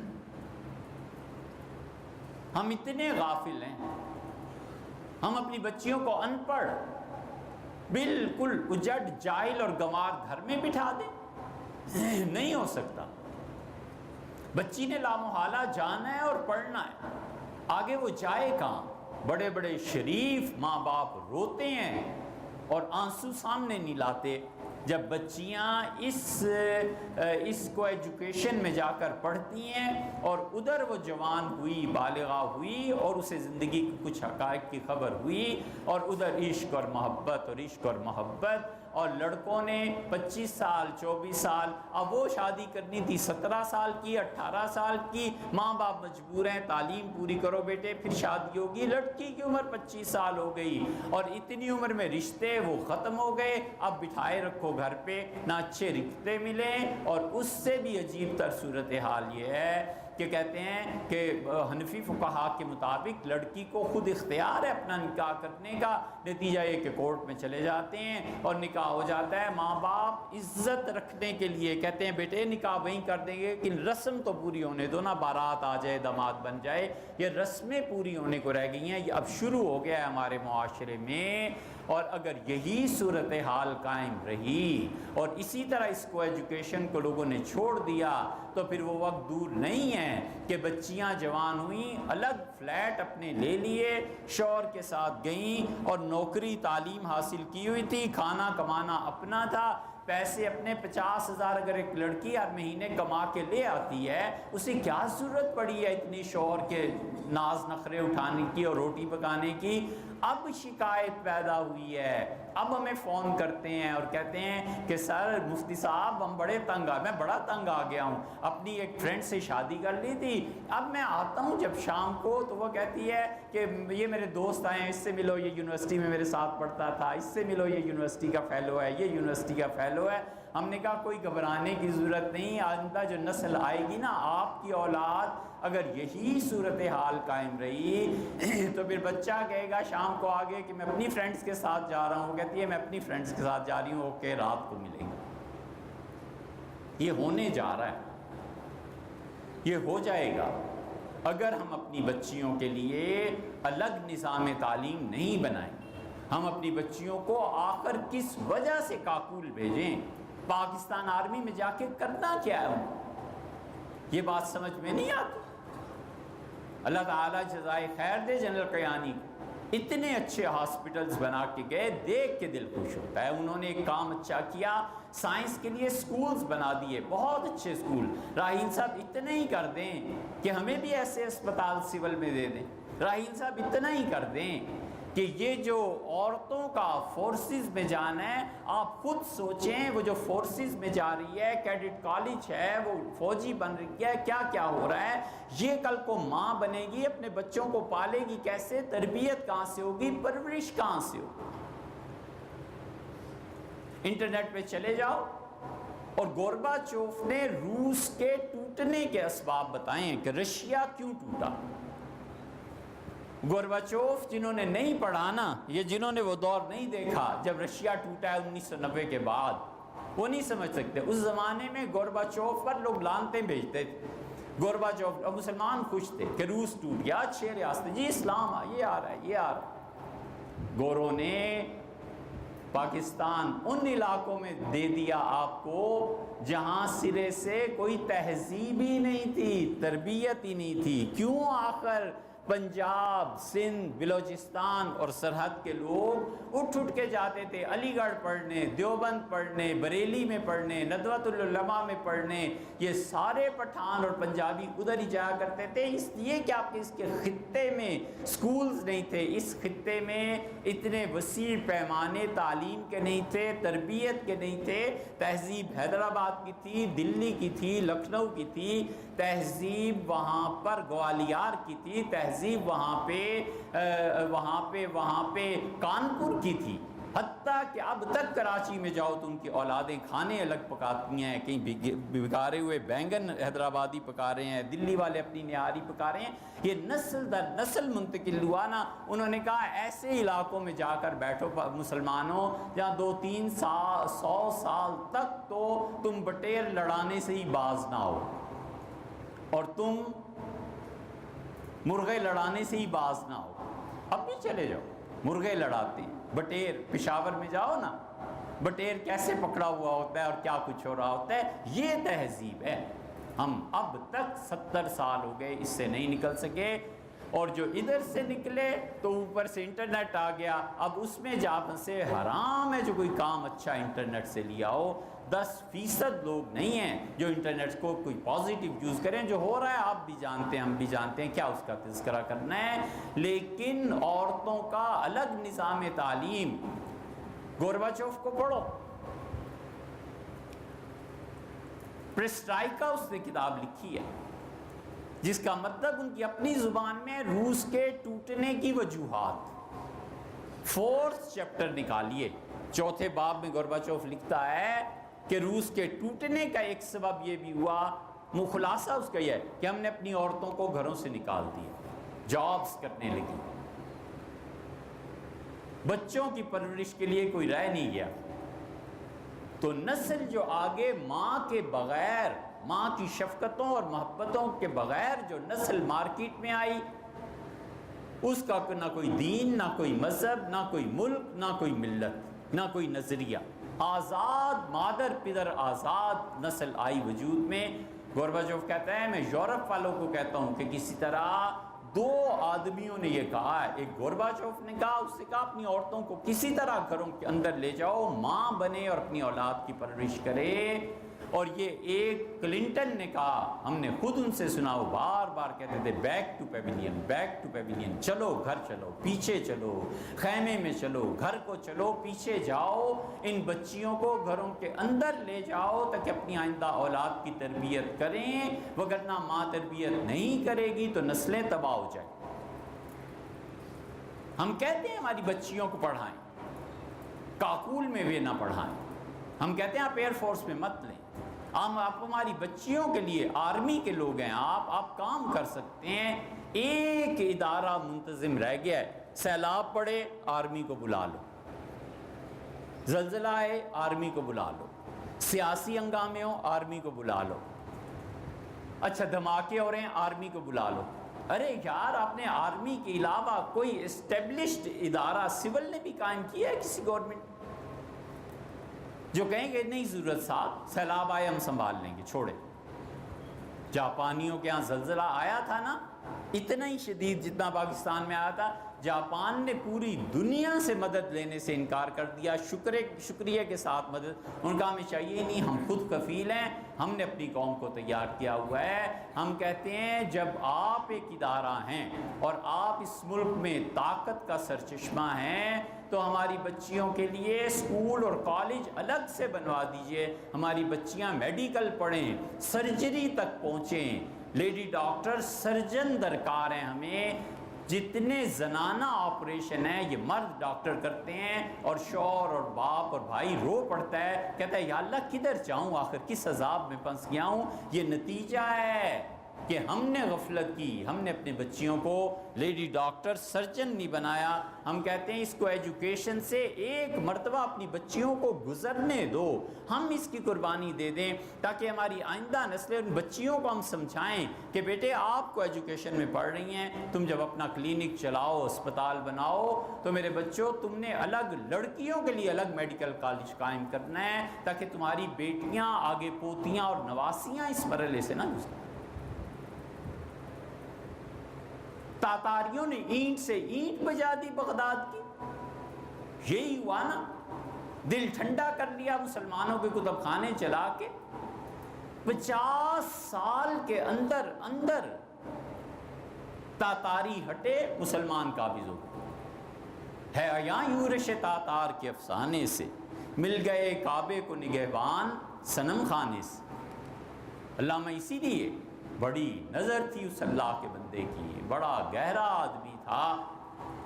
ہم اتنے غافل ہیں، ہم اپنی بچیوں کو ان پڑھ، بالکل اجڑ جاہل اور گنوار گھر میں بٹھا دیں، نہیں ہو سکتا۔ بچی نے لامحالہ جانا ہے اور پڑھنا ہے، آگے وہ جائے کہاں؟ بڑے بڑے شریف ماں باپ روتے ہیں اور آنسو سامنے نہیں لاتے جب بچیاں اس کو ایجوکیشن میں جا کر پڑھتی ہیں اور ادھر وہ جوان ہوئی، بالغہ ہوئی اور اسے زندگی کی کچھ حقائق کی خبر ہوئی، اور ادھر عشق اور محبت اور لڑکوں نے 25 سال 24 سال، اب وہ شادی کرنی تھی 17 سال کی 18 سال کی، ماں باپ مجبور ہیں تعلیم پوری کرو بیٹے پھر شادی ہوگی، لڑکی کی عمر 25 سال ہو گئی اور اتنی عمر میں رشتے وہ ختم ہو گئے، اب بٹھائے رکھو گھر پہ، نہ اچھے رشتے ملیں، اور اس سے بھی عجیب تر صورتحال یہ ہے کہ کہتے ہیں کہ حنفی فقہا کے مطابق لڑکی کو خود اختیار ہے اپنا نکاح کرنے کا، نتیجہ یہ کہ کورٹ میں چلے جاتے ہیں اور نکاح ہو جاتا ہے۔ ماں باپ عزت رکھنے کے لیے کہتے ہیں بیٹے نکاح وہیں کر دیں گے، لیکن رسم تو پوری ہونے دو نا، بارات آ جائے داماد بن جائے، یہ رسمیں پوری ہونے کو رہ گئی ہیں، یہ اب شروع ہو گیا ہے ہمارے معاشرے میں۔ اور اگر یہی صورتحال قائم رہی اور اسی طرح اس کو ایجوکیشن کو لوگوں نے چھوڑ دیا تو پھر وہ وقت دور نہیں ہے کہ بچیاں جوان ہوئیں، الگ فلیٹ اپنے لے لیے، شوہر کے ساتھ گئیں اور نوکری تعلیم حاصل کی ہوئی تھی، کھانا کمانا اپنا تھا، پیسے اپنے 50,000 اگر ایک لڑکی ہر مہینے کما کے لے آتی ہے، اسے کیا ضرورت پڑی ہے اتنی شوہر کے ناز نخرے اٹھانے کی اور روٹی پکانے کی؟ اب شکایت پیدا ہوئی ہے، اب ہمیں فون کرتے ہیں اور کہتے ہیں کہ سر مفتی صاحب ہم بڑے تنگ میں بڑا تنگ آ گیا ہوں، اپنی ایک فرینڈ سے شادی کر لی تھی، اب میں آتا ہوں جب شام کو تو وہ کہتی ہے کہ یہ میرے دوست آئے ہیں، اس سے ملو، یہ یونیورسٹی میں میرے ساتھ پڑھتا تھا، اس سے ملو، یہ یونیورسٹی کا فیلو ہے، یہ یونیورسٹی کا فیلو ہے۔ ہم نے کہا کوئی گھبرانے کی ضرورت نہیں، آئندہ جو نسل آئے گی نا، آپ کی اولاد اگر یہی صورتحال قائم رہی تو پھر بچہ کہے گا شام کو آگے کہ میں اپنی فرینڈز کے ساتھ جا رہا ہوں، وہ کہتی ہے میں اپنی فرینڈز کے ساتھ جا رہی ہوں، اوکے رات کو ملیں گے۔ یہ ہونے جا رہا ہے، یہ ہو جائے گا اگر ہم اپنی بچیوں کے لیے الگ نظام تعلیم نہیں بنائیں۔ ہم اپنی بچیوں کو آخر کس وجہ سے کاکول بھیجیں؟ پاکستان آرمی میں جا کے کرنا کیا ہے؟ یہ بات سمجھ میں نہیں آتی۔ اللہ تعالیٰ جزائے خیر دے جنرل قیانی کو، اتنے اچھے ہاسپٹلز بنا کے گئے، دیکھ کے دل خوش ہوتا ہے۔ انہوں نے ایک کام اچھا کیا، سائنس کے لیے سکولز بنا دیے، بہت اچھے سکول۔ راہیل صاحب اتنا ہی کر دیں کہ ہمیں بھی ایسے اسپتال سول میں دے دیں، راہیل صاحب اتنا ہی کر دیں کہ یہ جو عورتوں کا فورسز میں جانا ہے، آپ خود سوچیں، وہ جو فورسز میں جا رہی ہے، کیڈٹ کالج ہے، وہ فوجی بن رہی ہے، کیا کیا ہو رہا ہے، یہ کل کو ماں بنے گی، اپنے بچوں کو پالے گی کیسے، تربیت کہاں سے ہوگی، پرورش کہاں سے ہوگی؟ انٹرنیٹ پہ چلے جاؤ اور گورباچوف نے روس کے ٹوٹنے کے اسباب بتائے ہیں کہ رشیا کیوں ٹوٹا۔ گورباچوف جنہوں نے نہیں پڑھا نا، یہ جنہوں نے وہ دور نہیں دیکھا جب رشیا ٹوٹا ہے 1990 کے بعد، وہ نہیں سمجھ سکتے۔ اس زمانے میں گورباچوف پر لوگ لانتیں بھیجتے تھے۔ گورباچوف، مسلمان خوش تھے کہ روس ٹوٹ گیا، 6 ریاستیں، جی اسلام یہ آ رہا ہے، یہ آ رہا ہے۔ گوروں نے پاکستان ان علاقوں میں دے دیا آپ کو جہاں سرے سے کوئی تہذیب ہی نہیں تھی، تربیت ہی نہیں تھی۔ کیوں؟ آخر پنجاب، سندھ، بلوچستان اور سرحد کے لوگ اٹھ کے جاتے تھے علی گڑھ پڑھنے، دیوبند پڑھنے، بریلی میں پڑھنے، ندوۃ العلماء میں پڑھنے، یہ سارے پٹھان اور پنجابی ادھر ہی جایا کرتے تھے، اس لیے کہ آپ کے اس کے خطے میں سکولز نہیں تھے، اس خطے میں اتنے وسیع پیمانے تعلیم کے نہیں تھے، تربیت کے نہیں تھے۔ تہذیب حیدرآباد کی تھی، دلی کی تھی، لکھنؤ کی تھی، تہذیب وہاں پر گوالیار کی تھی، تہذیب وہاں پہ کانپور کی تھی، حتیٰ کہ اب تک کراچی میں جاؤ تو ان کی اولادیں کھانے الگ پکاتی ہیں، کہیں بگارے ہوئے بینگن حیدرآبادی پکا رہے ہیں، دلی والے اپنی نہاری پکا رہے ہیں۔ یہ نسل در نسل منتقل ہوا نا۔ انہوں نے کہا ایسے علاقوں میں جا کر بیٹھو مسلمانوں جہاں 200-300 سال تک تو تم بٹیر لڑانے سے ہی باز نہ ہو، اور تم مرغے لڑانے سے ہی باز نہ ہو، اب بھی چلے جاؤ، مرغے لڑاتے ہیں، بٹیر پشاور میں جاؤ نا، بٹیر کیسے پکڑا ہوا ہوتا ہے اور کیا کچھ ہو رہا ہوتا ہے، یہ تہذیب ہے۔ ہم اب تک 70 سال ہو گئے اس سے نہیں نکل سکے، اور جو ادھر سے نکلے تو اوپر سے انٹرنیٹ آ گیا، اب اس میں جا پھنسے، حرام ہے جو کوئی کام اچھا انٹرنیٹ سے لیا ہو۔ 10% لوگ نہیں ہیں جو انٹرنیٹ کو کوئی پازیٹیو یوز کریں، جو ہو رہا ہے آپ بھی جانتے ہیں، ہم بھی جانتے ہیں، کیا اس کا تذکرہ کرنا ہے۔ لیکن عورتوں کا الگ نظام تعلیم، گورباچوف کو پڑھو، پریسٹرائکا اس نے کتاب لکھی ہے جس کا مطلب ان کی اپنی زبان میں روس کے ٹوٹنے کی وجوہات، 4th چیپٹر نکالیے، 4تھے باب میں گورباچوف لکھتا ہے کہ روس کے ٹوٹنے کا ایک سبب یہ بھی ہوا، خلاصہ اس کا یہ ہے کہ ہم نے اپنی عورتوں کو گھروں سے نکال دیا، جابز کرنے لگی، بچوں کی پرورش کے لیے کوئی رہ نہیں گیا، تو نسل جو آگے ماں کے بغیر، ماں کی شفقتوں اور محبتوں کے بغیر جو نسل مارکیٹ میں آئی، اس کا نہ کوئی دین، نہ کوئی مذہب، نہ کوئی ملک، نہ کوئی ملت، نہ کوئی نظریہ، آزاد مادر پدر آزاد نسل آئی وجود میں۔ گورباچوف کہتا ہے، میں یورپ والوں کو کہتا ہوں کہ کسی طرح 2 آدمیوں نے یہ کہا ہے، ایک گورباچوف نے کہا، اس نے کہا اپنی عورتوں کو کسی طرح گھروں کے اندر لے جاؤ، ماں بنے اور اپنی اولاد کی پرورش کرے، اور یہ ایک کلنٹن نے کہا، ہم نے خود ان سے سنا، وہ بار بار کہتے تھے back to pavilion, back to pavilion, چلو گھر چلو، پیچھے چلو، خیمے میں چلو، گھر کو چلو، پیچھے جاؤ، ان بچیوں کو گھروں کے اندر لے جاؤ تاکہ اپنی آئندہ اولاد کی تربیت کریں، وگرنہ ماں تربیت نہیں کرے گی تو نسلیں تباہ ہو جائیں۔ ہم کہتے ہیں ہماری بچیوں کو پڑھائیں، کاکول میں وہ نہ پڑھائیں، ہم کہتے ہیں آپ ایئر فورس میں مت لیں، آپ ہماری بچیوں کے لیے آرمی کے لوگ ہیں، آپ کام کر سکتے ہیں۔ ایک ادارہ منتظم رہ گیا ہے، سیلاب پڑے آرمی کو بلا لو، زلزلہ ہے آرمی کو بلا لو، سیاسی ہنگامے ہو آرمی کو بلا لو، اچھا دھماکے ہو رہے ہیں آرمی کو بلا لو۔ ارے یار، آپ نے آرمی کے علاوہ کوئی اسٹیبلشڈ ادارہ سول نے بھی قائم کیا ہے کسی گورنمنٹ جو کہیں گے نہیں ضرورت صاحب، سیلاب آئے ہم سنبھال لیں گے، چھوڑے۔ جاپانیوں کے ہاں زلزلہ آیا تھا نا، اتنا ہی شدید جتنا پاکستان میں آیا تھا، جاپان نے پوری دنیا سے مدد لینے سے انکار کر دیا، شکریہ کے ساتھ مدد، ان کا ہمیں چاہیے نہیں، ہم خود کفیل ہیں، ہم نے اپنی قوم کو تیار کیا ہوا ہے۔ ہم کہتے ہیں جب آپ ایک ادارہ ہیں اور آپ اس ملک میں طاقت کا سرچشمہ ہیں تو ہماری بچیوں کے لیے اسکول اور کالج الگ سے بنوا دیجئے، ہماری بچیاں میڈیکل پڑھیں، سرجری تک پہنچیں، لیڈی ڈاکٹر سرجن درکار ہیں ہمیں، جتنے زنانہ آپریشن ہیں یہ مرد ڈاکٹر کرتے ہیں، اور شوہر اور باپ اور بھائی رو پڑتا ہے، کہتا ہے یا اللہ کدھر جاؤں، آخر کس عذاب میں پھنس گیا ہوں۔ یہ نتیجہ ہے کہ ہم نے غفلت کی، ہم نے اپنے بچیوں کو لیڈی ڈاکٹر سرجن نہیں بنایا۔ ہم کہتے ہیں اس کو ایجوکیشن سے ایک مرتبہ اپنی بچیوں کو گزرنے دو، ہم اس کی قربانی دے دیں تاکہ ہماری آئندہ نسلیں، ان بچیوں کو ہم سمجھائیں کہ بیٹے آپ کو ایجوکیشن میں پڑھ رہی ہیں، تم جب اپنا کلینک چلاؤ، اسپتال بناؤ تو میرے بچوں تم نے الگ لڑکیوں کے لیے الگ میڈیکل کالج قائم کرنا ہے تاکہ تمہاری بیٹیاں آگے پوتیاں اور نواسیاں اس مرحلے سے نہ گزریں۔ تاتاریوں نے اینٹ سے اینٹ بجا دی بغداد کی، یہی ہوا نا، دل ٹھنڈا کر لیا مسلمانوں کے کتب خانے چلا کے، 50 سال کے اندر اندر تاتاری ہٹے، مسلمان قابض ہو گئے۔ ہے عیاں یورش تاتار کے افسانے سے، مل گئے کعبے کو نگہبان صنم خانے سے۔ علامہ اسی لیے بڑی نظر تھی اس اللہ کے بندے کی، بڑا گہرا آدمی تھا،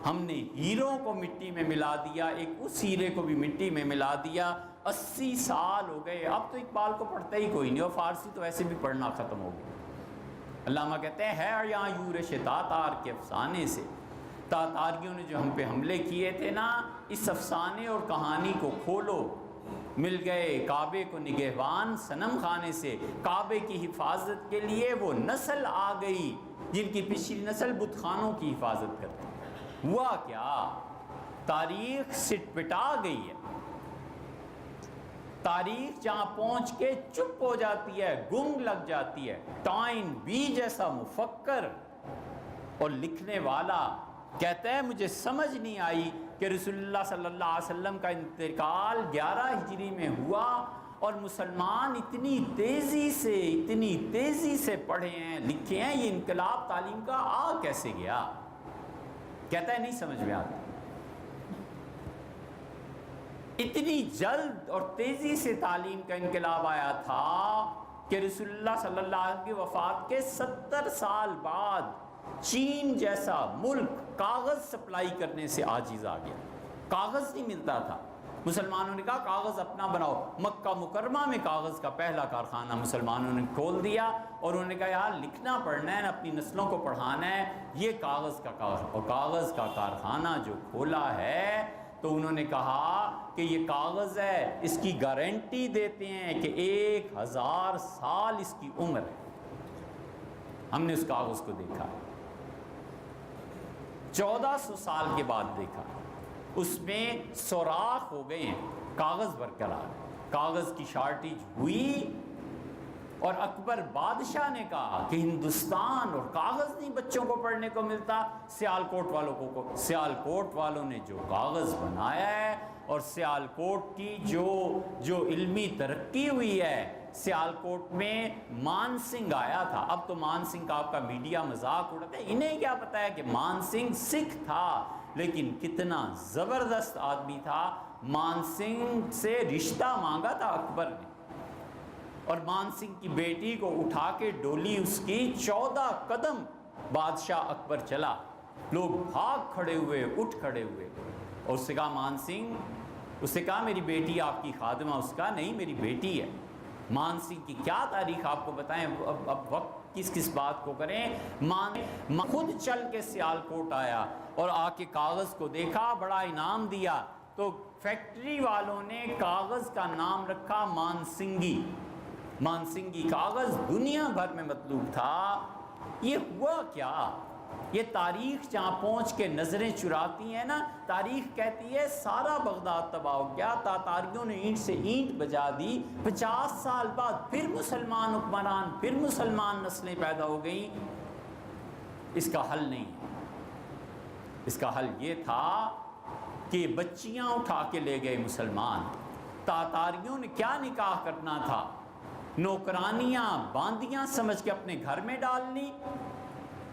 ہم نے ہیروں کو مٹی میں ملا دیا، ایک اس ہیرے کو بھی مٹی میں ملا دیا۔ 80 سال ہو گئے، اب تو اقبال کو پڑھتا ہی کوئی نہیں، اور فارسی تو ویسے بھی پڑھنا ختم ہو گیا۔ علامہ کہتے ہیں ہے یہاں یورش تاتار کے افسانے سے، تاتاریوں نے جو ہم پہ حملے کیے تھے نا، اس افسانے اور کہانی کو کھولو، مل گئے کعبے کو نگہبان صنم خانے سے، کعبے کی حفاظت کے لیے وہ نسل آ گئی جن کی پچھلی نسل بت خانوں کی حفاظت کرتی ہے۔ ہوا کیا؟ تاریخ سٹ پٹا گئی ہے، تاریخ جہاں پہنچ کے چپ ہو جاتی ہے، گنگ لگ جاتی ہے۔ ٹائن بی جیسا مفکر اور لکھنے والا کہتا ہے مجھے سمجھ نہیں آئی کہ رسول اللہ صلی اللہ علیہ وسلم کا انتقال 11 ہجری میں ہوا اور مسلمان اتنی تیزی سے پڑھے ہیں، لکھے ہیں، یہ انقلاب تعلیم کا آ کیسے گیا؟ کہتا ہے نہیں سمجھ میں آتا۔ اتنی جلد اور تیزی سے تعلیم کا انقلاب آیا تھا کہ رسول اللہ صلی اللہ علیہ وسلم کی وفات کے 70 سال بعد چین جیسا ملک کاغذ سپلائی کرنے سے عاجز آ گیا۔ کاغذ نہیں ملتا تھا، مسلمانوں نے کہا کاغذ اپنا بناؤ۔ مکہ مکرمہ میں کاغذ کا پہلا کارخانہ مسلمانوں نے کھول دیا اور انہوں نے کہا یار لکھنا پڑھنا ہے، اپنی نسلوں کو پڑھانا ہے، یہ کاغذ کا کاغذ کا کارخانہ جو کھولا ہے تو انہوں نے کہا کہ یہ کاغذ ہے، اس کی گارنٹی دیتے ہیں کہ 1000 سال اس کی عمر ہے۔ ہم نے اس کاغذ کو دیکھا، 1400 سال کے بعد دیکھا، اس میں سوراخ ہو گئے ہیں، کاغذ برقرار، کاغذ کی شارٹیج ہوئی اور اکبر بادشاہ نے کہا کہ ہندوستان اور کاغذ نہیں بچوں کو پڑھنے کو ملتا، سیالکوٹ والوں نے جو کاغذ بنایا ہے اور سیالکوٹ کی جو علمی ترقی ہوئی ہے، سیالکوٹ میں مان سنگھ آیا تھا۔ اب تو مان سنگھ کا آپ کا میڈیا مذاق اڑاتا ہے، انہیں کیا پتا ہے کہ مان سنگھ سکھ تھا، لیکن کتنا زبردست آدمی تھا۔ مان سنگھ سے رشتہ مانگا تھا اکبر نے اور مان سنگھ کی بیٹی کو اٹھا کے ڈولی اس کی 14 قدم بادشاہ اکبر چلا، لوگ بھاگ کھڑے ہوئے، اٹھ کھڑے ہوئے اور اس سے کہا مان سنگھ، اس سے کہا میری بیٹی آپ کی خادمہ، اس کا نہیں میری بیٹی ہے۔ مان سنگھ کی کیا تاریخ آپ کو بتائیں، اب وقت کس بات کو کریں۔ مان خود چل کے سیالکوٹ آیا اور آ کے کاغذ کو دیکھا، بڑا انعام دیا، تو فیکٹری والوں نے کاغذ کا نام رکھا مان سنگھی۔ مان سنگھی کاغذ دنیا بھر میں مطلوب تھا۔ یہ ہوا کیا؟ یہ تاریخ جہاں پہنچ کے نظریں چراتی ہیں نا، تاریخ کہتی ہے سارا بغداد تباہ ہو گیا، تاتاریوں نے اینٹ سے اینٹ بجا دی، 50 سال بعد پھر مسلمان حکمران، پھر مسلمان نسلیں پیدا ہو گئیں۔ اس کا حل نہیں، اس کا حل یہ تھا کہ بچیاں اٹھا کے لے گئے مسلمان۔ تاتاریوں نے کیا نکاح کرنا تھا، نوکرانیاں باندیاں سمجھ کے اپنے گھر میں ڈال لی۔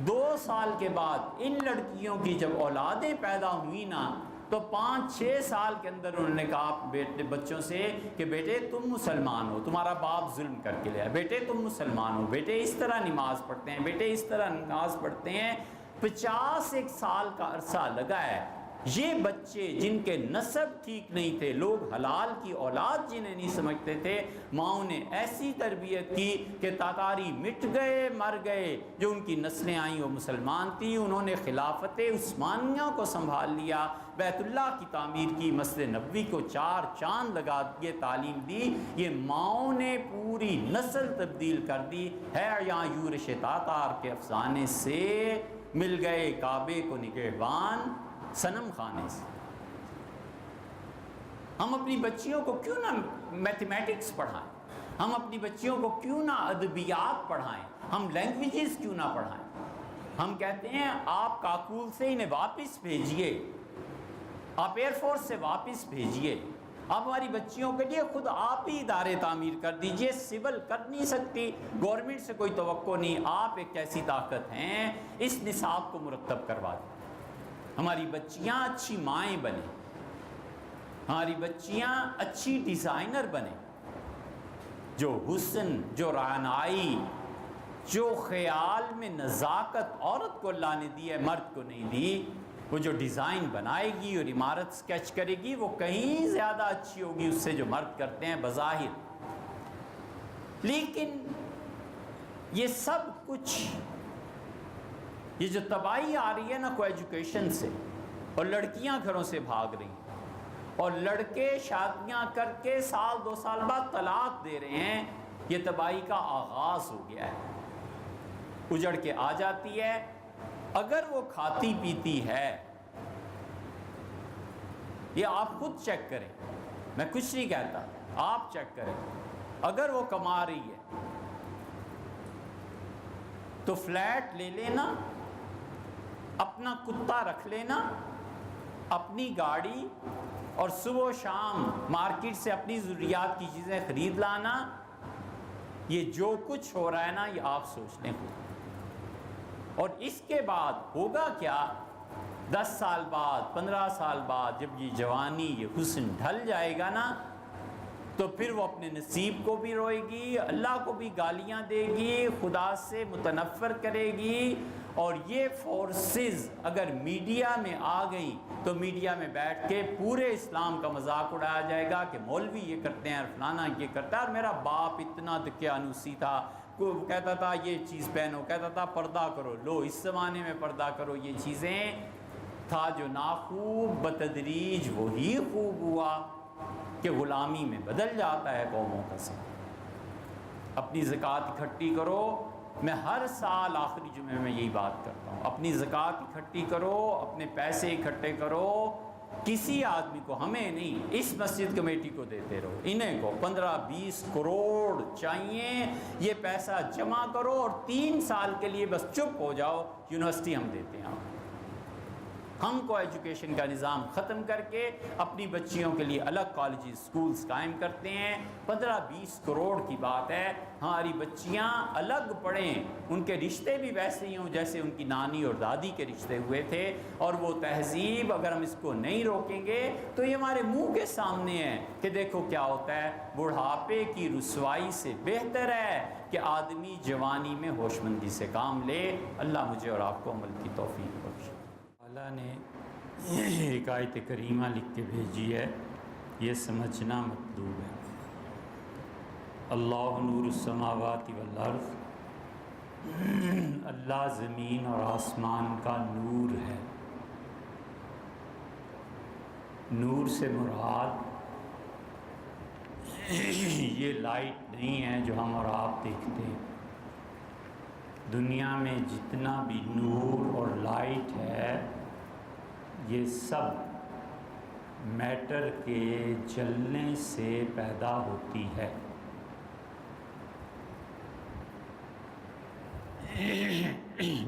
2 سال کے بعد ان لڑکیوں کی جب اولادیں پیدا ہوئی نا تو 5-6 سال کے اندر انہوں نے کہا بچوں سے کہ بیٹے تم مسلمان ہو، تمہارا باپ ظلم کر کے لیا، بیٹے تم مسلمان ہو، بیٹے اس طرح نماز پڑھتے ہیں، بیٹے اس طرح نماز پڑھتے ہیں۔ 50 سال کا عرصہ لگا ہے۔ یہ بچے جن کے نسب ٹھیک نہیں تھے، لوگ حلال کی اولاد جنہیں نہیں سمجھتے تھے، ماؤں نے ایسی تربیت کی کہ تاتاری مٹ گئے، مر گئے، جو ان کی نسلیں آئیں وہ مسلمان تھیں۔ انہوں نے خلافت عثمانیہ کو سنبھال لیا، بیت اللہ کی تعمیر کی، مسجد نبوی کو 4 چاند لگا دیے، تعلیم دی۔ یہ ماؤں نے پوری نسل تبدیل کر دی ہے۔ یہاں یورش تاتار کے افسانے سے مل گئے کعبے کو نگہبان صنم خانے سے۔ ہم اپنی بچیوں کو کیوں نہ میتھمیٹکس پڑھائیں، ہم اپنی بچیوں کو کیوں نہ ادبیات پڑھائیں، ہم لینگویجز کیوں نہ پڑھائیں۔ ہم کہتے ہیں آپ کاکول سے انہیں واپس بھیجئے، آپ ایئر فورس سے واپس بھیجئے، آپ ہماری بچیوں کے لیے خود آپ ہی ادارے تعمیر کر دیجئے۔ سول کر نہیں سکتی، گورنمنٹ سے کوئی توقع نہیں، آپ ایک ایسی طاقت ہیں، اس نصاب کو مرتب کروا دیں۔ ہماری بچیاں اچھی مائیں بنیں، ہماری بچیاں اچھی ڈیزائنر بنیں، جو حسن، جو رعنائی، جو خیال میں نزاکت عورت کو اللہ نے دی ہے، مرد کو نہیں دی، وہ جو ڈیزائن بنائے گی اور عمارت سکیچ کرے گی وہ کہیں زیادہ اچھی ہوگی اس سے جو مرد کرتے ہیں بظاہر۔ لیکن یہ سب کچھ، یہ جو تباہی آ رہی ہے نا کو ایجوکیشن سے، اور لڑکیاں گھروں سے بھاگ رہی ہیں اور لڑکے شادیاں کر کے 1-2 سال بعد طلاق دے رہے ہیں، یہ تباہی کا آغاز ہو گیا ہے۔ اجڑ کے آ جاتی ہے۔ اگر وہ کھاتی پیتی ہے، یہ آپ خود چیک کریں، میں کچھ نہیں کہتا، آپ چیک کریں، اگر وہ کما رہی ہے تو فلیٹ لے لینا، اپنا کتا رکھ لینا، اپنی گاڑی، اور صبح و شام مارکیٹ سے اپنی ضروریات کی چیزیں خرید لانا۔ یہ جو کچھ ہو رہا ہے نا، یہ آپ سوچ لیں خود۔ اور اس کے بعد ہوگا کیا؟ 10 سال بعد، 15 سال بعد، جب یہ جوانی، یہ حسن ڈھل جائے گا نا، تو پھر وہ اپنے نصیب کو بھی روئے گی، اللہ کو بھی گالیاں دے گی، خدا سے متنفر کرے گی۔ اور یہ فورسز اگر میڈیا میں آ گئی تو میڈیا میں بیٹھ کے پورے اسلام کا مذاق اڑایا جائے گا کہ مولوی یہ کرتے ہیں اور فلانا یہ کرتا ہے، اور میرا باپ اتنا دقیانوسی تھا، کہتا تھا یہ چیز پہنو، کہتا تھا پردہ کرو، لو اس زمانے میں پردہ کرو۔ یہ چیزیں تھا جو ناخوب بتدریج وہی خوب ہوا کہ غلامی میں بدل جاتا ہے قوموں کا سب۔ اپنی زکوٰۃ اکٹھی کرو، میں ہر سال آخری جمعے میں یہی بات کرتا ہوں، اپنی زکوٰۃ اکٹھی کرو، اپنے پیسے اکٹھے کرو، کسی آدمی کو، ہمیں نہیں، اس مسجد کمیٹی کو دیتے رہو، انہیں کو 15-20 کروڑ چاہیے، یہ پیسہ جمع کرو اور 3 سال کے لیے بس چپ ہو جاؤ، یونیورسٹی ہم دیتے ہیں۔ ہم کو ایجوکیشن کا نظام ختم کر کے اپنی بچیوں کے لیے الگ کالجز، سکولز قائم کرتے ہیں۔ 15-20 کروڑ کی بات ہے، ہماری بچیاں الگ پڑھیں، ان کے رشتے بھی ویسے ہی ہوں جیسے ان کی نانی اور دادی کے رشتے ہوئے تھے۔ اور وہ تہذیب اگر ہم اس کو نہیں روکیں گے تو یہ ہمارے منہ کے سامنے ہے کہ دیکھو کیا ہوتا ہے۔ بڑھاپے کی رسوائی سے بہتر ہے کہ آدمی جوانی میں ہوش مندی سے کام لے۔ اللہ مجھے اور آپ کو عمل کی توفیق بخشے۔ اللہ نے ایک آیت کریمہ لکھ کے بھیجی ہے، یہ سمجھنا مطلوب ہے۔ اللہ نور السماوات والارض، اللہ زمین اور آسمان کا نور ہے۔ نور سے مراد یہ لائٹ نہیں ہے جو ہم اور آپ دیکھتے ہیں۔ دنیا میں جتنا بھی نور اور لائٹ ہے، یہ سب میٹر کے جلنے سے پیدا ہوتی ہے۔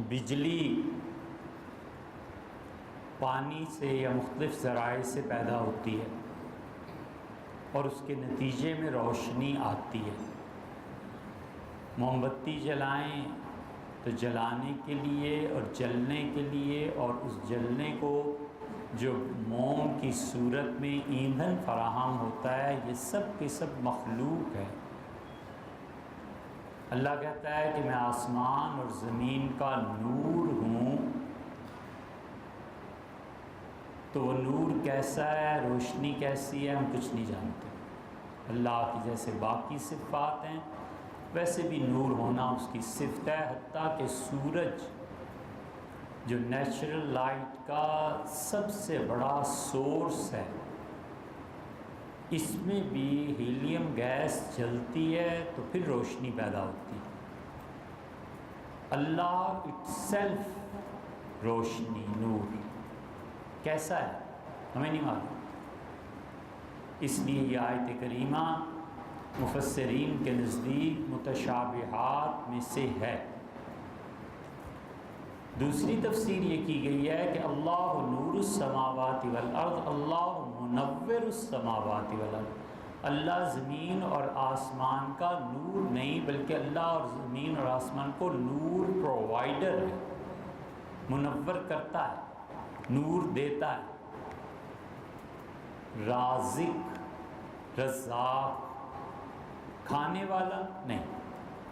بجلی پانی سے یا مختلف ذرائع سے پیدا ہوتی ہے اور اس کے نتیجے میں روشنی آتی ہے۔ موم بتی جلائیں تو جلانے کے لیے اور جلنے کے لیے، اور اس جلنے کو جو موم کی صورت میں ایندھن فراہم ہوتا ہے، یہ سب کے سب مخلوق ہے۔ اللہ کہتا ہے کہ میں آسمان اور زمین کا نور ہوں، تو وہ نور کیسا ہے، روشنی کیسی ہے، ہم کچھ نہیں جانتے۔ اللہ کی جیسے باقی صفات ہیں ویسے بھی نور ہونا اس کی صفت ہے، حتیٰ کہ سورج جو نیچرل لائٹ کا سب سے بڑا سورس ہے، اس میں بھی ہیلیم گیس جلتی ہے تو پھر روشنی پیدا ہوتی ہے۔ اللہ اٹ سیلف روشنی، نور کیسا ہے ہمیں نہیں معلوم۔ اس لیے یہ آیت کریمہ مفسرین کے نزدیک متشابہات میں سے ہے۔ دوسری تفسیر یہ کی گئی ہے کہ اللہ نور السماوات والارض، اللہ منور السماوات والارض، اللہ زمین اور آسمان کا نور نہیں بلکہ اللہ اور زمین اور آسمان کو نور پرووائڈر ہے، منور کرتا ہے، نور دیتا ہے، رازق، رزاق، کھانے والا نہیں،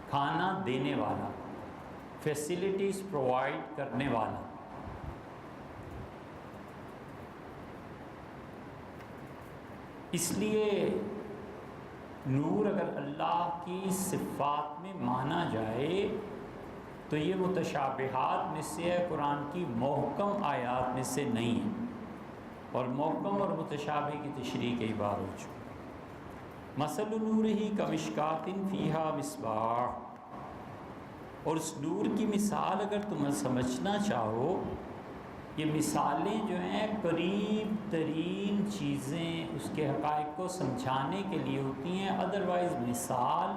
کھانا دینے والا، فیسیلیٹیز پرووائڈ کرنے والا۔ اس لیے نور اگر اللہ کی صفات میں مانا جائے تو یہ متشابہات میں سے ہے، قرآن کی محکم آیات میں سے نہیں ہے، اور محکم اور متشابہ کی تشریح کئی بار ہو چکی۔ مثل نورہ کمشکات فیہا مصباح اور اس نور کی مثال اگر تم سمجھنا چاہو، یہ مثالیں جو ہیں قریب ترین چیزیں اس کے حقائق کو سمجھانے کے لیے ہوتی ہیں، ادروائز مثال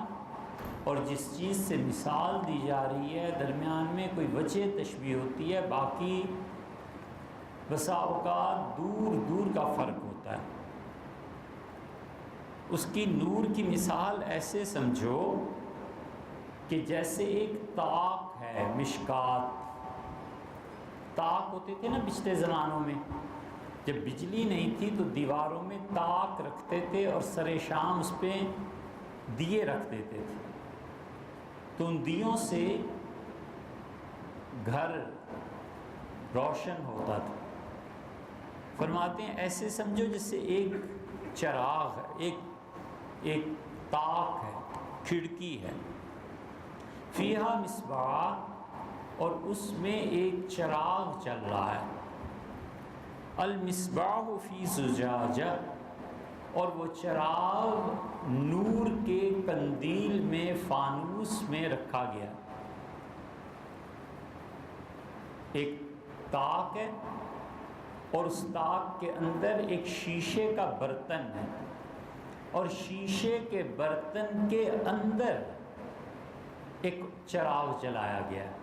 اور جس چیز سے مثال دی جا رہی ہے درمیان میں کوئی وجہ تشبیہ ہوتی ہے، باقی بسا اوقات دور دور کا فرق ہوتا ہے۔ اس کی نور کی مثال ایسے سمجھو کہ جیسے ایک طاق ہے، مشکات، طاق ہوتے تھے نا پچھلے زمانوں میں، جب بجلی نہیں تھی تو دیواروں میں طاق رکھتے تھے اور سر شام اس پہ دیے رکھ دیتے تھے، تو ان دیوں سے گھر روشن ہوتا تھا۔ فرماتے ہیں ایسے سمجھو جیسے ایک چراغ ہے، ایک طاق ہے، کھڑکی ہے، فیہا مصباح، اور اس میں ایک چراغ چل رہا ہے، المصباح فی زجاجہ، اور وہ چراغ نور کے قندیل میں، فانوس میں رکھا گیا۔ ایک طاق ہے اور اس طاق کے اندر ایک شیشے کا برتن ہے، اور شیشے کے برتن کے اندر ایک چراغ جلایا گیا ہے۔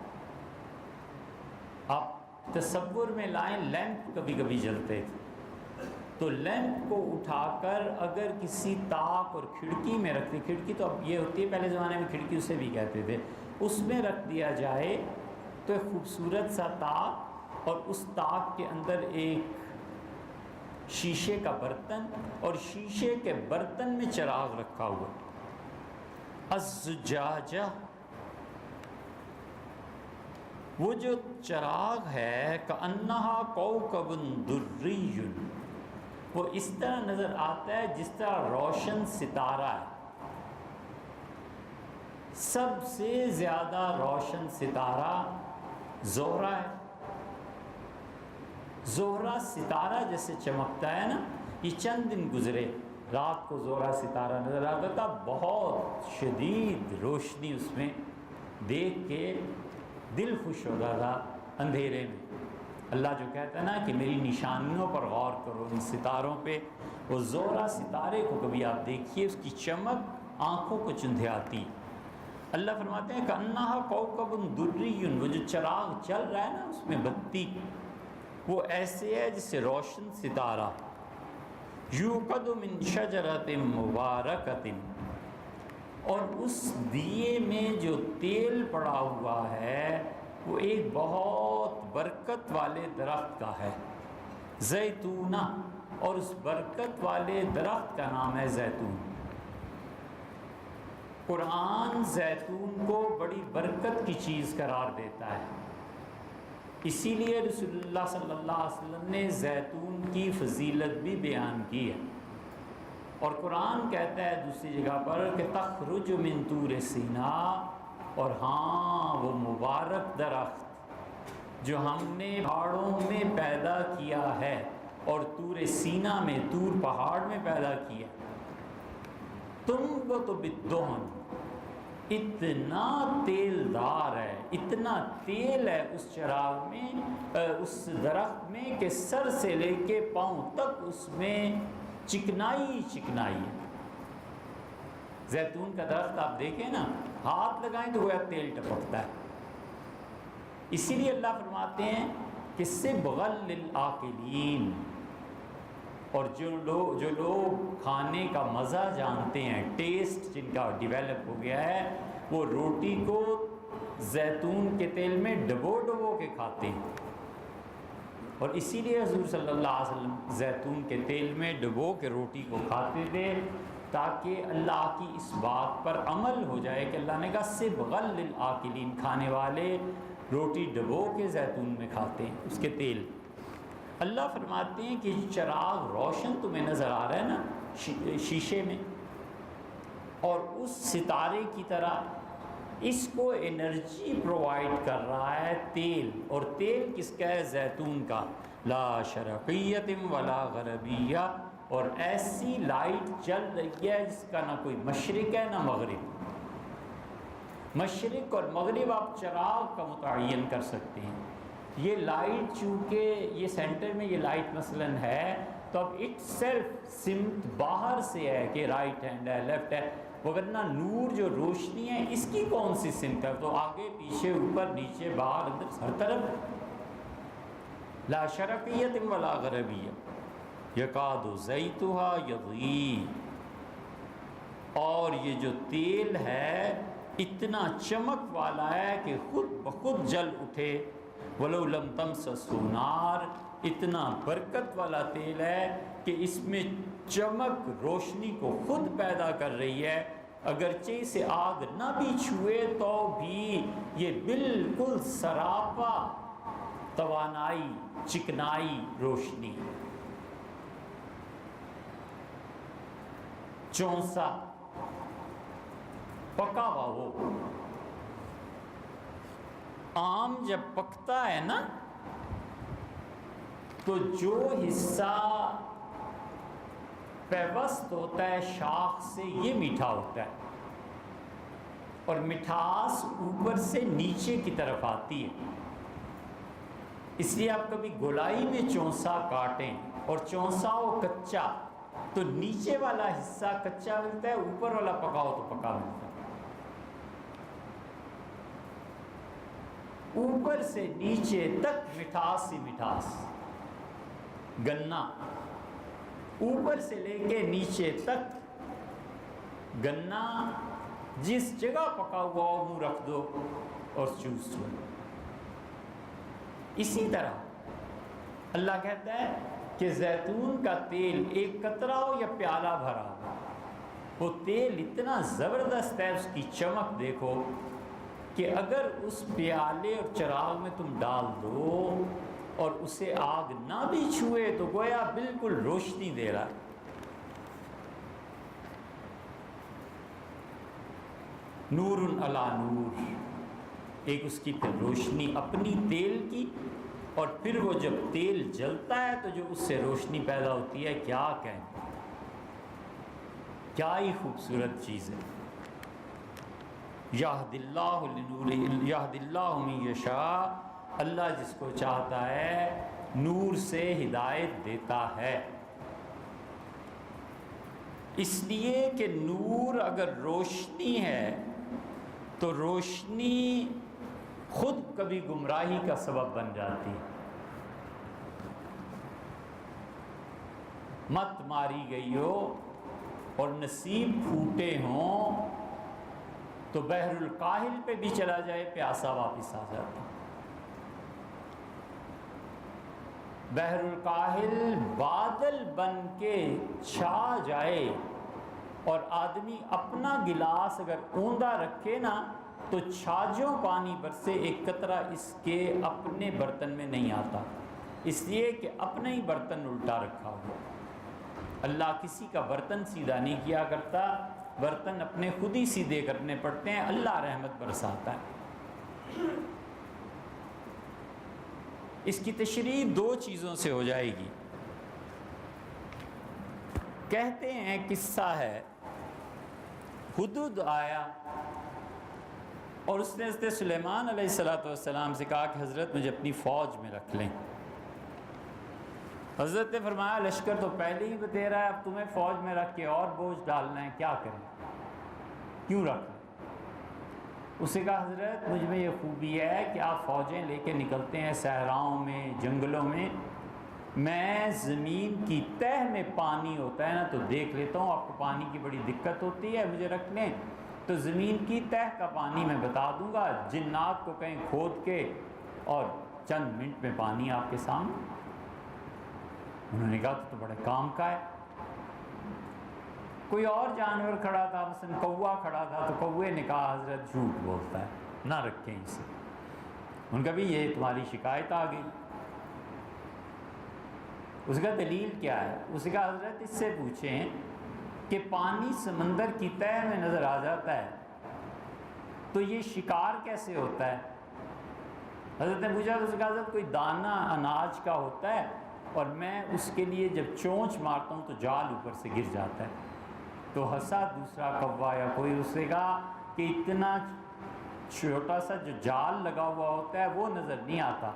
آپ تصور میں لائیں، لیمپ کبھی کبھی جلتے تھے، تو لیمپ کو اٹھا کر اگر کسی طاق اور کھڑکی میں رکھتے، کھڑکی تو اب یہ ہوتی ہے، پہلے زمانے میں کھڑکی اسے بھی کہتے تھے، اس میں رکھ دیا جائے تو ایک خوبصورت سا طاق، اور اس طاق کے اندر ایک شیشے کا برتن، اور شیشے کے برتن میں چراغ رکھا ہوا۔ الزجاجہ، وہ جو چراغ ہے، کأنہا کوکب دری، وہ اس طرح نظر آتا ہے جس طرح روشن ستارہ ہے، سب سے زیادہ روشن ستارہ زہرہ ہے۔ زہرہ ستارہ جیسے چمکتا ہے نا، یہ چند دن گزرے، رات کو زہرہ ستارہ نظر آتا تھا، بہت شدید روشنی اس میں، دیکھ کے دل خوش ہوتا تھا اندھیرے میں۔ اللہ جو کہتا ہے نا کہ میری نشانیوں پر غور کرو، ان ستاروں پہ، وہ زہرہ ستارے کو کبھی آپ دیکھیے، اس کی چمک آنکھوں کو چندھیاتی۔ اللہ فرماتے ہیں کأنہا کوکب دری، وہ جو چراغ چل رہا ہے نا اس میں بتی، وہ ایسے ہے جسے روشن ستارہ، یوقد من شجرۃ مبارکۃ، اور اس دیے میں جو تیل پڑا ہوا ہے وہ ایک بہت برکت والے درخت کا ہے، زیتونہ، اور اس برکت والے درخت کا نام ہے زیتون۔ قرآن زیتون کو بڑی برکت کی چیز قرار دیتا ہے، اسی لیے رسول اللہ صلی اللہ علیہ وسلم نے زیتون کی فضیلت بھی بیان کی ہے، اور قرآن کہتا ہے دوسری جگہ پر کہ تخرج من طور سینا، اور ہاں وہ مبارک درخت جو ہم نے پہاڑوں میں پیدا کیا ہے، اور طور سینا میں، طور پہاڑ میں پیدا کیا، تنبت بالدہن، اتنا تیل دار ہے، اتنا تیل ہے اس چراغ میں، اس درخت میں، کہ سر سے لے کے پاؤں تک اس میں چکنائی چکنائی ہے۔ زیتون کا درخت آپ دیکھیں نا، ہاتھ لگائیں تو گویا تیل ٹپکتا ہے۔ اسی لیے اللہ فرماتے ہیں کہ صبغا للآکلین، اور جو لوگ کھانے کا مزہ جانتے ہیں، ٹیسٹ جن کا ڈیولپ ہو گیا ہے، وہ روٹی کو زیتون کے تیل میں ڈبو ڈبو کے کھاتے ہیں، اور اسی لیے حضور صلی اللہ علیہ وسلم زیتون کے تیل میں ڈبو کے روٹی کو کھاتے تھے، تاکہ اللہ کی اس بات پر عمل ہو جائے کہ اللہ نے کہا صبغا للآکلین، کھانے والے روٹی ڈبو کے زیتون میں کھاتے ہیں اس کے تیل۔ اللہ فرماتے ہیں کہ چراغ روشن تمہیں نظر آ رہا ہے نا شیشے میں، اور اس ستارے کی طرح اس کو انرجی پرووائڈ کر رہا ہے تیل، اور تیل کس کا ہے؟ زیتون کا، لا شرقیت ولا غربیہ، اور ایسی لائٹ چل رہی ہے جس کا نہ کوئی مشرق ہے نہ مغرب، مشرق اور مغرب آپ چراغ کا متعین کر سکتے ہیں۔ یہ لائٹ چونکہ یہ سینٹر میں یہ لائٹ مثلاً ہے تو اب اٹ سیلف سمت باہر سے ہے کہ رائٹ ہینڈ ہے لیفٹ ہے، وگرنہ نور جو روشنی ہے اس کی کون سی سمت ہے؟ تو آگے پیچھے اوپر نیچے باہر اندر ہر طرف، لا شرقیت ولا غربیت یکاد زیتھا یضیء۔ اور یہ جو تیل ہے اتنا چمک والا ہے کہ خود بخود جل اٹھے، ولو لم تمسسہ نار، اتنا برکت والا تیل ہے کہ اس میں چمک روشنی کو خود پیدا کر رہی ہے، اگرچہ اسے آگ نہ بھی چھوئے تو بھی یہ بالکل سراپا توانائی، چکنائی روشنی۔ چونسا پکا ہوا، وہ آم جب پکتا ہے نا تو جو حصہ پیوست ہوتا ہے شاخ سے یہ میٹھا ہوتا ہے، اور مٹھاس اوپر سے نیچے کی طرف آتی ہے۔ اس لیے آپ کبھی گولائی میں چونسا کاٹیں اور چونسا ہو کچا تو نیچے والا حصہ کچا ملتا ہے، اوپر والا پکا ہو تو پکا ملتا ہے۔ اوپر سے نیچے تک مٹھاس ہی مٹھاس۔ گنا اوپر سے لے کے نیچے تک گنا، جس جگہ پکا ہوا ہو منہ رکھ دو اور چوس لو۔ اسی طرح اللہ کہتا ہے کہ زیتون کا تیل ایک قطرہ ہو یا پیالہ بھرا ہو، وہ تیل اتنا زبردست ہے، اس کی چمک دیکھو کہ اگر اس پیالے اور چراغ میں تم ڈال دو اور اسے آگ نہ بھی چھوئے تو گویا بالکل روشنی دے رہا ہے۔ نور علی نور، ایک اس کی پھر روشنی اپنی تیل کی، اور پھر وہ جب تیل جلتا ہے تو جو اس سے روشنی پیدا ہوتی ہے، کیا کہیں، کیا ہی خوبصورت چیز ہے۔ یہد اللہ لنور، یہد اللہ من یشاء، اللہ جس کو چاہتا ہے نور سے ہدایت دیتا ہے۔ اس لیے کہ نور اگر روشنی ہے تو روشنی خود کبھی گمراہی کا سبب بن جاتی ہے۔ مت ماری گئی ہو اور نصیب پھوٹے ہوں تو بحر الکاہل پہ بھی چلا جائے پیاسا واپس آ جاتا۔ بحر الکاہل بادل بن کے چھا جائے اور آدمی اپنا گلاس اگر اوندا رکھے نا تو چھاجوں پانی پر سے ایک قطرہ اس کے اپنے برتن میں نہیں آتا، اس لیے کہ اپنا ہی برتن الٹا رکھا ہوا۔ اللہ کسی کا برتن سیدھا نہیں کیا کرتا، برتن اپنے خود ہی سیدھے کرنے پڑتے ہیں، اللہ رحمت برساتا ہے۔ اس کی تشریح دو چیزوں سے ہو جائے گی۔ کہتے ہیں قصہ ہے، ہدہد آیا اور اس نے حضرت سلیمان علیہ السلام سے کہا کہ حضرت مجھے اپنی فوج میں رکھ لیں۔ حضرت نے فرمایا لشکر تو پہلے ہی بتے رہا ہے، اب تمہیں فوج میں رکھ کے اور بوجھ ڈالنا ہے، کیا کریں، کیوں رکھ لیں؟ اس نے کہا حضرت مجھ میں یہ خوبی ہے کہ آپ فوجیں لے کے نکلتے ہیں صحراؤں میں، جنگلوں میں زمین کی تہ میں پانی ہوتا ہے نا تو دیکھ لیتا ہوں، آپ کو پانی کی بڑی دقت ہوتی ہے، مجھے رکھ لیں تو زمین کی تہ کا پانی میں بتا دوں گا، جنات کو کہیں کھود کے اور چند منٹ میں پانی آپ کے سامنے۔ انہوں نے کہا تو بڑے کام کا ہے۔ کوئی اور جانور کھڑا تھا، مثلا کوا کھڑا تھا تو کوے نے کہا حضرت جھوٹ بولتا ہے، نہ رکھیں اسے۔ ان کا بھی یہ تمہاری شکایت آ گئی۔ اس کا دلیل کیا ہے؟ اس کا حضرت اس سے پوچھیں کہ پانی سمندر کی تہ میں نظر آ جاتا ہے تو یہ شکار کیسے ہوتا ہے؟ حضرت نے پوچھا تو اس کا حضرت کوئی دانہ اناج کا ہوتا ہے اور میں اس کے لیے جب چونچ مارتا ہوں تو جال اوپر سے گر جاتا ہے۔ تو ہنسا دوسرا کوا یا کوئی، اس نے کہا کہ اتنا چھوٹا سا جو جال لگا ہوا ہوتا ہے وہ نظر نہیں آتا،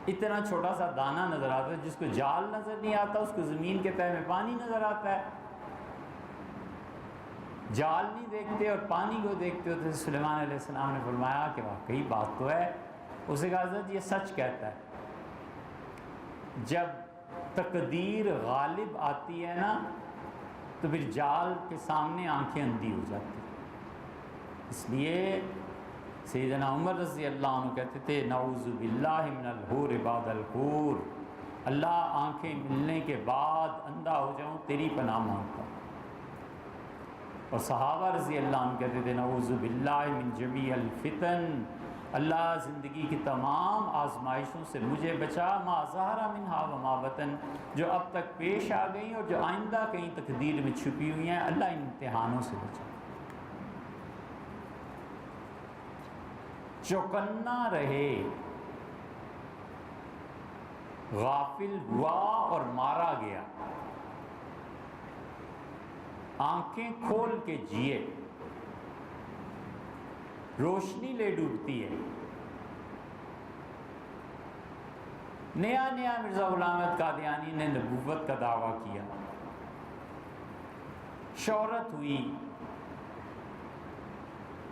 اتنا چھوٹا سا دانہ نظر آتا ہے، جس کو جال نظر نہیں آتا اس کو زمین کے تہہ میں پانی نظر آتا ہے۔ جال نہیں دیکھتے اور پانی کو دیکھتے ہوتے۔ سلیمان علیہ السلام نے فرمایا کہ واقعی بات تو ہے۔ اس نے کہا حضرت یہ سچ کہتا ہے، جب تقدیر غالب آتی ہے نا تو پھر جال کے سامنے آنکھیں اندھی ہو جاتی ہیں۔ اس لیے سیدنا عمر رضی اللہ عنہ کہتے تھے نعوذ باللہ من الحور بعد الکور، اللہ آنکھیں ملنے کے بعد اندھا ہو جاؤں تیری پناہ مانگتا ہوں۔ اور صحابہ رضی اللہ عنہ کہتے تھے نعوذ باللہ من جمیع الفتن، اللہ زندگی کی تمام آزمائشوں سے مجھے بچا، ما ظہر منہا وما بطن، جو اب تک پیش آ گئیں اور جو آئندہ کہیں تقدیر میں چھپی ہوئی ہیں، اللہ ان امتحانوں سے بچا۔ چوکنا رہے، غافل ہوا اور مارا گیا، آنکھیں کھول کے جیے، روشنی لے ڈوبتی ہے۔ نیا نیا مرزا غلام احمد قادیانی نے نبوت کا دعویٰ کیا، شہرت ہوئی،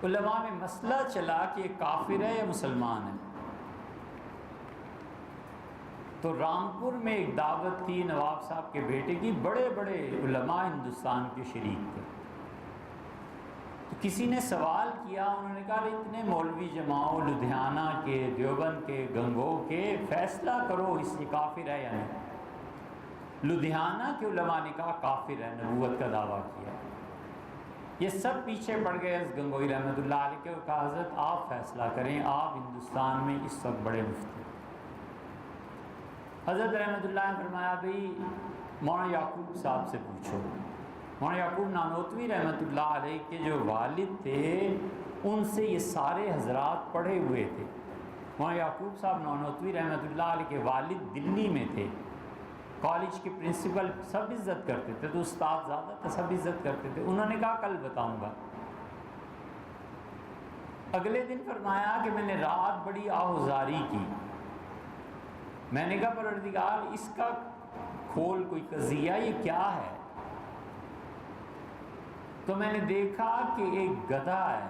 علماء میں مسئلہ چلا کہ یہ کافر ہے یا مسلمان ہے۔ تو رامپور میں ایک دعوت تھی نواب صاحب کے بیٹے کی، بڑے بڑے علماء ہندوستان کے شریک تھے۔ تو کسی نے سوال کیا، انہوں نے کہا اتنے مولوی جماؤ لدھیانہ کے، دیوبند کے، گنگو کے، فیصلہ کرو اس یہ کافر ہے یا نہیں۔ لدھیانہ کے علماء نے کہا کافر ہے، نبوت کا دعویٰ کیا۔ یہ سب پیچھے پڑ گئے اس گنگوئی رحمۃ اللہ علیہ کے، کہا حضرت آپ فیصلہ کریں، آپ ہندوستان میں اس وقت بڑے مفتی۔ حضرت رحمۃ اللہ نے فرمایا بھائی مولانا یعقوب صاحب سے پوچھو۔ مولانا یعقوب نانوتوی رحمۃ اللہ علیہ کے جو والد تھے ان سے یہ سارے حضرات پڑھے ہوئے تھے۔ مولانا یعقوب صاحب نانوتوی رحمۃ اللہ علیہ کے والد دلی میں تھے، کالج کے پرنسپل، سب عزت کرتے تھے، تو استاد زیادہ تھے، سب عزت کرتے تھے۔ انہوں نے کہا کل بتاؤں گا۔ اگلے دن فرمایا کہ میں نے رات بڑی آہوزاری کی، میں نے کہا پروردگار اس کا کھول کوئی قضیہ، یہ کیا ہے؟ تو میں نے دیکھا کہ ایک گدھا ہے،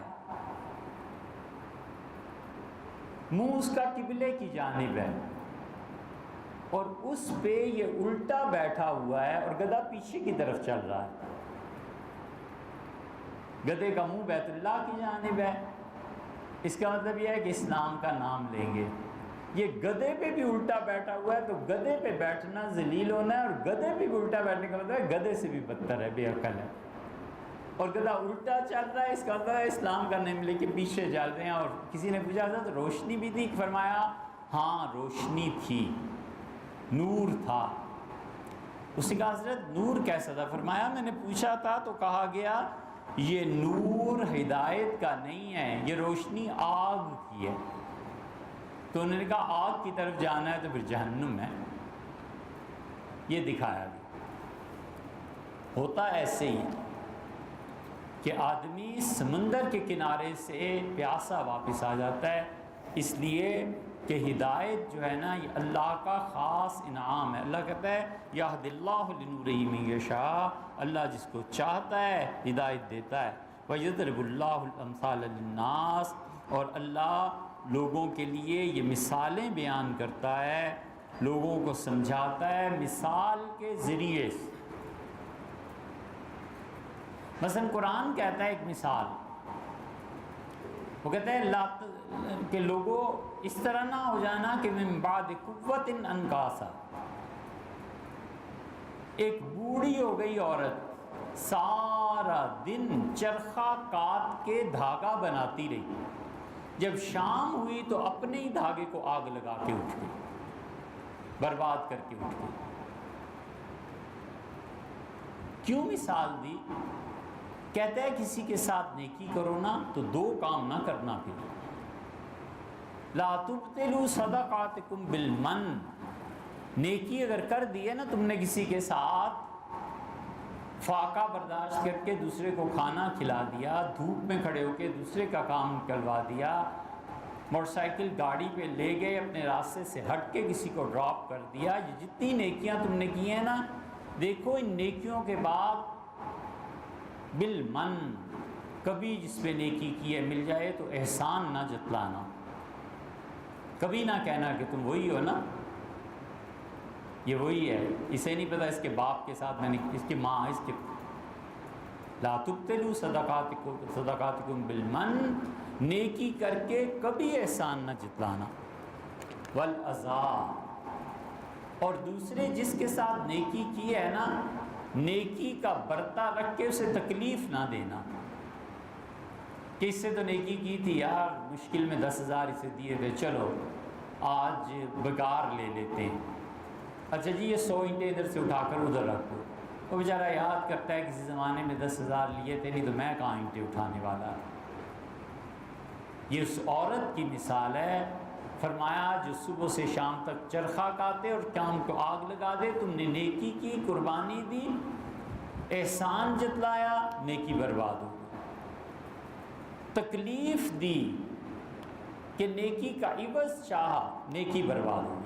منہ اس کا قبلے کی جانب ہے اور اس پہ یہ الٹا بیٹھا ہوا ہے اور گدھا پیچھے کی طرف چل رہا ہے۔ گدھے کا منہ بیت اللہ کی جانب ہے، اس کا مطلب یہ ہے کہ اسلام کا نام لیں گے۔ یہ گدھے پہ بھی الٹا بیٹھا ہوا ہے، تو گدھے پہ بیٹھنا ذلیل ہونا ہے، اور گدھے پہ بھی الٹا بیٹھنے کا مطلب ہے گدھے سے بھی بدتر ہے، بے عقل ہے۔ اور گدھا الٹا چل رہا ہے، اس کا مطلب ہے اسلام کا نام لے کے پیچھے چل رہے ہیں۔ اور کسی نے پوچھا تھا تو روشنی بھی تھی؟ فرمایا ہاں روشنی تھی، نور تھا۔ اس نے کہا حضرت نور کیسا تھا؟ فرمایا میں نے پوچھا تھا تو کہا گیا یہ نور ہدایت کا نہیں ہے، یہ روشنی آگ کی ہے۔ تو انہوں نے کہا آگ کی طرف جانا ہے تو پھر جہنم ہے۔ یہ دکھایا گیا۔ ہوتا ایسے ہی کہ آدمی سمندر کے کنارے سے پیاسا واپس آ جاتا ہے، اس لیے کہ ہدایت جو ہے نا یہ اللہ کا خاص انعام ہے۔ اللہ کہتا ہے یہد اللہ لنورہ من یشاء، اللہ جس کو چاہتا ہے ہدایت دیتا ہے۔ وَیَضْرِبُ اللَّهُ الْأَمْثَالَ لِلنَّاسِ، اور اللہ لوگوں کے لیے یہ مثالیں بیان کرتا ہے، لوگوں کو سمجھاتا ہے مثال کے ذریعے سے۔ مثلا قرآن کہتا ہے ایک مثال، وہ کہتا ہے کہ لوگوں اس طرح نہ ہو جانا کہ من بعد قوت انکاسا، ایک بوڑھی ہو گئی عورت سارا دن چرخہ کاٹ کے دھاگا بناتی رہی، جب شام ہوئی تو اپنے ہی دھاگے کو آگ لگا کے اٹھ گئی، برباد کر کے اٹھ گئی۔ کیوں مثال دی؟ کہتا ہے کسی کے ساتھ نیکی کرو نا تو دو کام نہ کرنا، پھر لا تبطلوا صدقاتکم بالمن، نیکی اگر کر دی ہے نا تم نے کسی کے ساتھ فاقہ برداشت کر کے دوسرے کو کھانا کھلا دیا، دھوپ میں کھڑے ہو کے دوسرے کا کام نکلوا دیا، موٹر سائیکل گاڑی پہ لے گئے، اپنے راستے سے ہٹ کے کسی کو ڈراپ کر دیا، یہ جتنی نیکیاں تم نے کی ہیں نا، دیکھو ان نیکیوں کے بعد بالمن کبھی جس پہ نیکی کی ہے مل جائے تو احسان نہ جتلانا، کبھی نہ کہنا کہ تم وہی ہو نا، یہ وہی ہے، اسے نہیں پتہ اس کے باپ کے ساتھ میں نے، اس کی ماں، اس کے لا تبطلوا صدقاتکم بالمن، نیکی کر کے کبھی احسان نہ جتلانا، والاذی، اور دوسرے جس کے ساتھ نیکی کی ہے نا، نیکی کا برتا رکھ کے اسے تکلیف نہ دینا کہ اس سے تو نیکی کی تھی یار، مشکل میں 10,000 اسے دیے تھے، چلو آج بگار لے لیتے ہیں، اچھا جی یہ 100 اینٹیں ادھر سے اٹھا کر ادھر رکھ دو، وہ بیچارہ یاد کرتا ہے کسی زمانے میں 10,000 لیے تھے، نہیں تو میں کہاں اینٹیں اٹھانے والا۔ یہ اس عورت کی مثال ہے، فرمایا جو صبح سے شام تک چرخہ کاتے اور شام کو آگ لگا دے، تم نے نیکی کی، قربانی دی، احسان جتلایا، نیکی برباد ہو، تکلیف دی کہ نیکی کا عوض چاہا، نیکی برباد ہو۔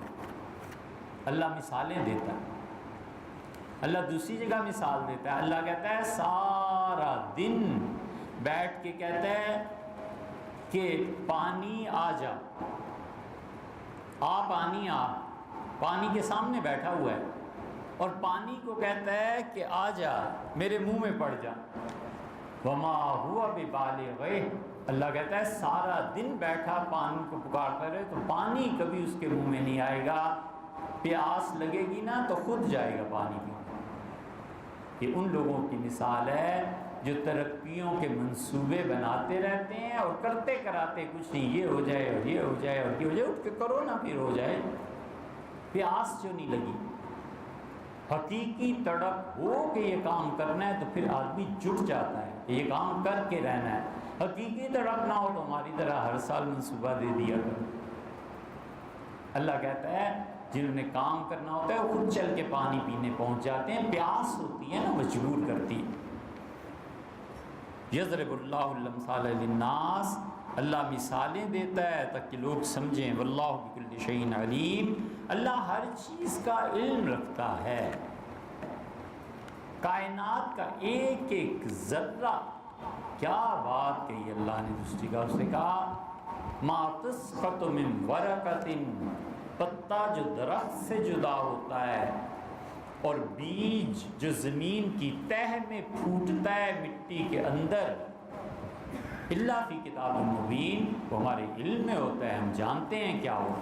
اللہ مثالیں دیتا ہے، اللہ دوسری جگہ مثال دیتا ہے، اللہ کہتا ہے سارا دن بیٹھ کے کہتا ہے کہ پانی آ جا، پانی آ، پانی کے سامنے بیٹھا ہوا ہے اور پانی کو کہتا ہے کہ آ جا میرے منہ میں پڑ جا، وما ہوا ببالغہ، اللہ کہتا ہے سارا دن بیٹھا پانی کو پکارتا رہے تو پانی کبھی اس کے منہ میں نہیں آئے گا، پیاس لگے گی نا تو خود جائے گا پانی بھی۔ یہ ان لوگوں کی مثال ہے جو ترقیوں کے منصوبے بناتے رہتے ہیں اور کرتے کراتے کچھ نہیں، یہ ہو جائے اور یہ ہو جائے اور یہ ہو جائے، اٹھ کے کرو نا پھر ہو جائے، پیاس جو نہیں لگی۔ حقیقی تڑپ ہو کہ یہ کام کرنا ہے تو پھر آدمی جٹ جاتا ہے کہ یہ کام کر کے رہنا ہے، حقیقی تڑپ نہ ہو تو ہماری طرح ہر سال منصوبہ دے دیا کرو۔ اللہ کہتا ہے جنہوں نے کام کرنا ہوتا ہے وہ خود چل کے پانی پینے پہنچ جاتے ہیں، پیاس ہوتی ہے نا مجبور کرتی ہے۔ یضرب اللہ الامثال للناس، اللہ مثالیں دیتا ہے تاکہ لوگ سمجھیں، واللہ بکل شیء علیم، اللہ ہر چیز کا علم رکھتا ہے، کائنات کا ایک ایک ذرہ، کیا بات کہی اللہ نے دوسری کا، اس نے کہا ما تسقط من ورقۃ، پتا جو درخت سے جدا ہوتا ہے اور بیج جو زمین کی تہ میں پھوٹتا ہے مٹی کے اندر، الا فی کتاب مبین، وہ ہمارے علم میں ہوتا ہے، ہم جانتے ہیں کیا ہو۔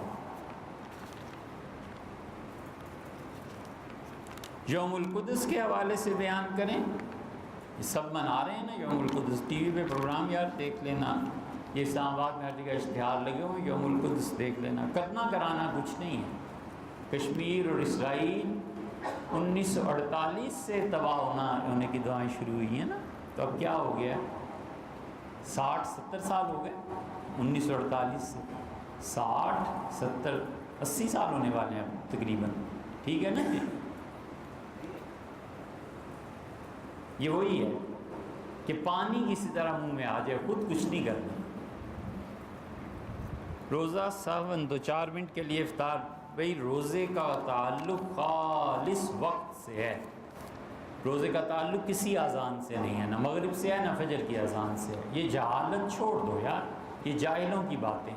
یوم القدس کے حوالے سے بیان کریں، یہ سب منا رہے ہیں نا یوم القدس، ٹی وی پہ پروگرام یار دیکھ لینا، یہ اسلام آباد میں ہر جگہ اشتہار لگے ہوئے، یوم القدس دیکھ لینا، کرنا کرانا کچھ نہیں ہے۔ کشمیر اور اسرائیل 1948 سے تباہ ہونے کی دعائیں شروع ہوئی ہیں نا، تو اب کیا ہو گیا، 60-70 سال ہو گئے 1948 سے، 60-70-80 سال ہونے والے ہیں اب تقریباً، ٹھیک ہے نا جی۔ یہ وہی ہے کہ پانی کسی طرح منہ میں آ جائے، خود کچھ نہیں کرنا۔ روزہ ساون 2-4 منٹ کے لیے افطار، بھئی روزے کا تعلق خالص وقت سے ہے، روزے کا تعلق کسی اذان سے نہیں ہے، نہ مغرب سے ہے نہ فجر کی اذان سے ہے، یہ جہالت چھوڑ دو یار، یہ جاہلوں کی باتیں۔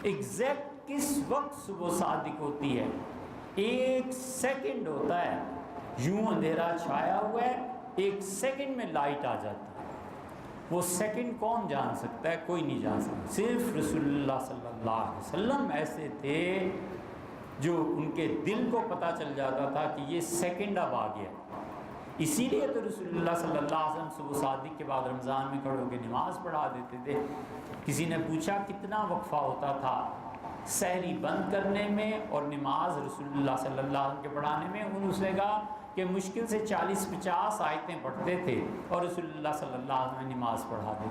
ایگزیکٹ کس وقت صبح صادق ہوتی ہے، 1 سیکنڈ ہوتا ہے، یوں اندھیرا چھایا ہوا ہے، 1 سیکنڈ میں لائٹ آ جاتی ہے، وہ سیکنڈ کون جان سکتا ہے، کوئی نہیں جان سکتا، صرف رسول اللہ صلی اللہ علیہ وسلم ایسے تھے جو ان کے دل کو پتہ چل جاتا تھا کہ یہ سیکنڈ اب آ گیا۔ اسی لیے تو رسول اللہ صلی اللہ علیہ وسلم صبح صادق کے بعد رمضان میں کھڑے ہو کے نماز پڑھا دیتے تھے۔ کسی نے پوچھا کتنا وقفہ ہوتا تھا سحری بند کرنے میں اور نماز رسول اللہ صلی اللہ علیہ وسلم کے پڑھانے میں، انہوں نے کہا کہ مشکل سے 40-50 آیتیں پڑھتے تھے اور رسول اللہ صلی اللہ علیہ وسلم نے نماز پڑھا دی۔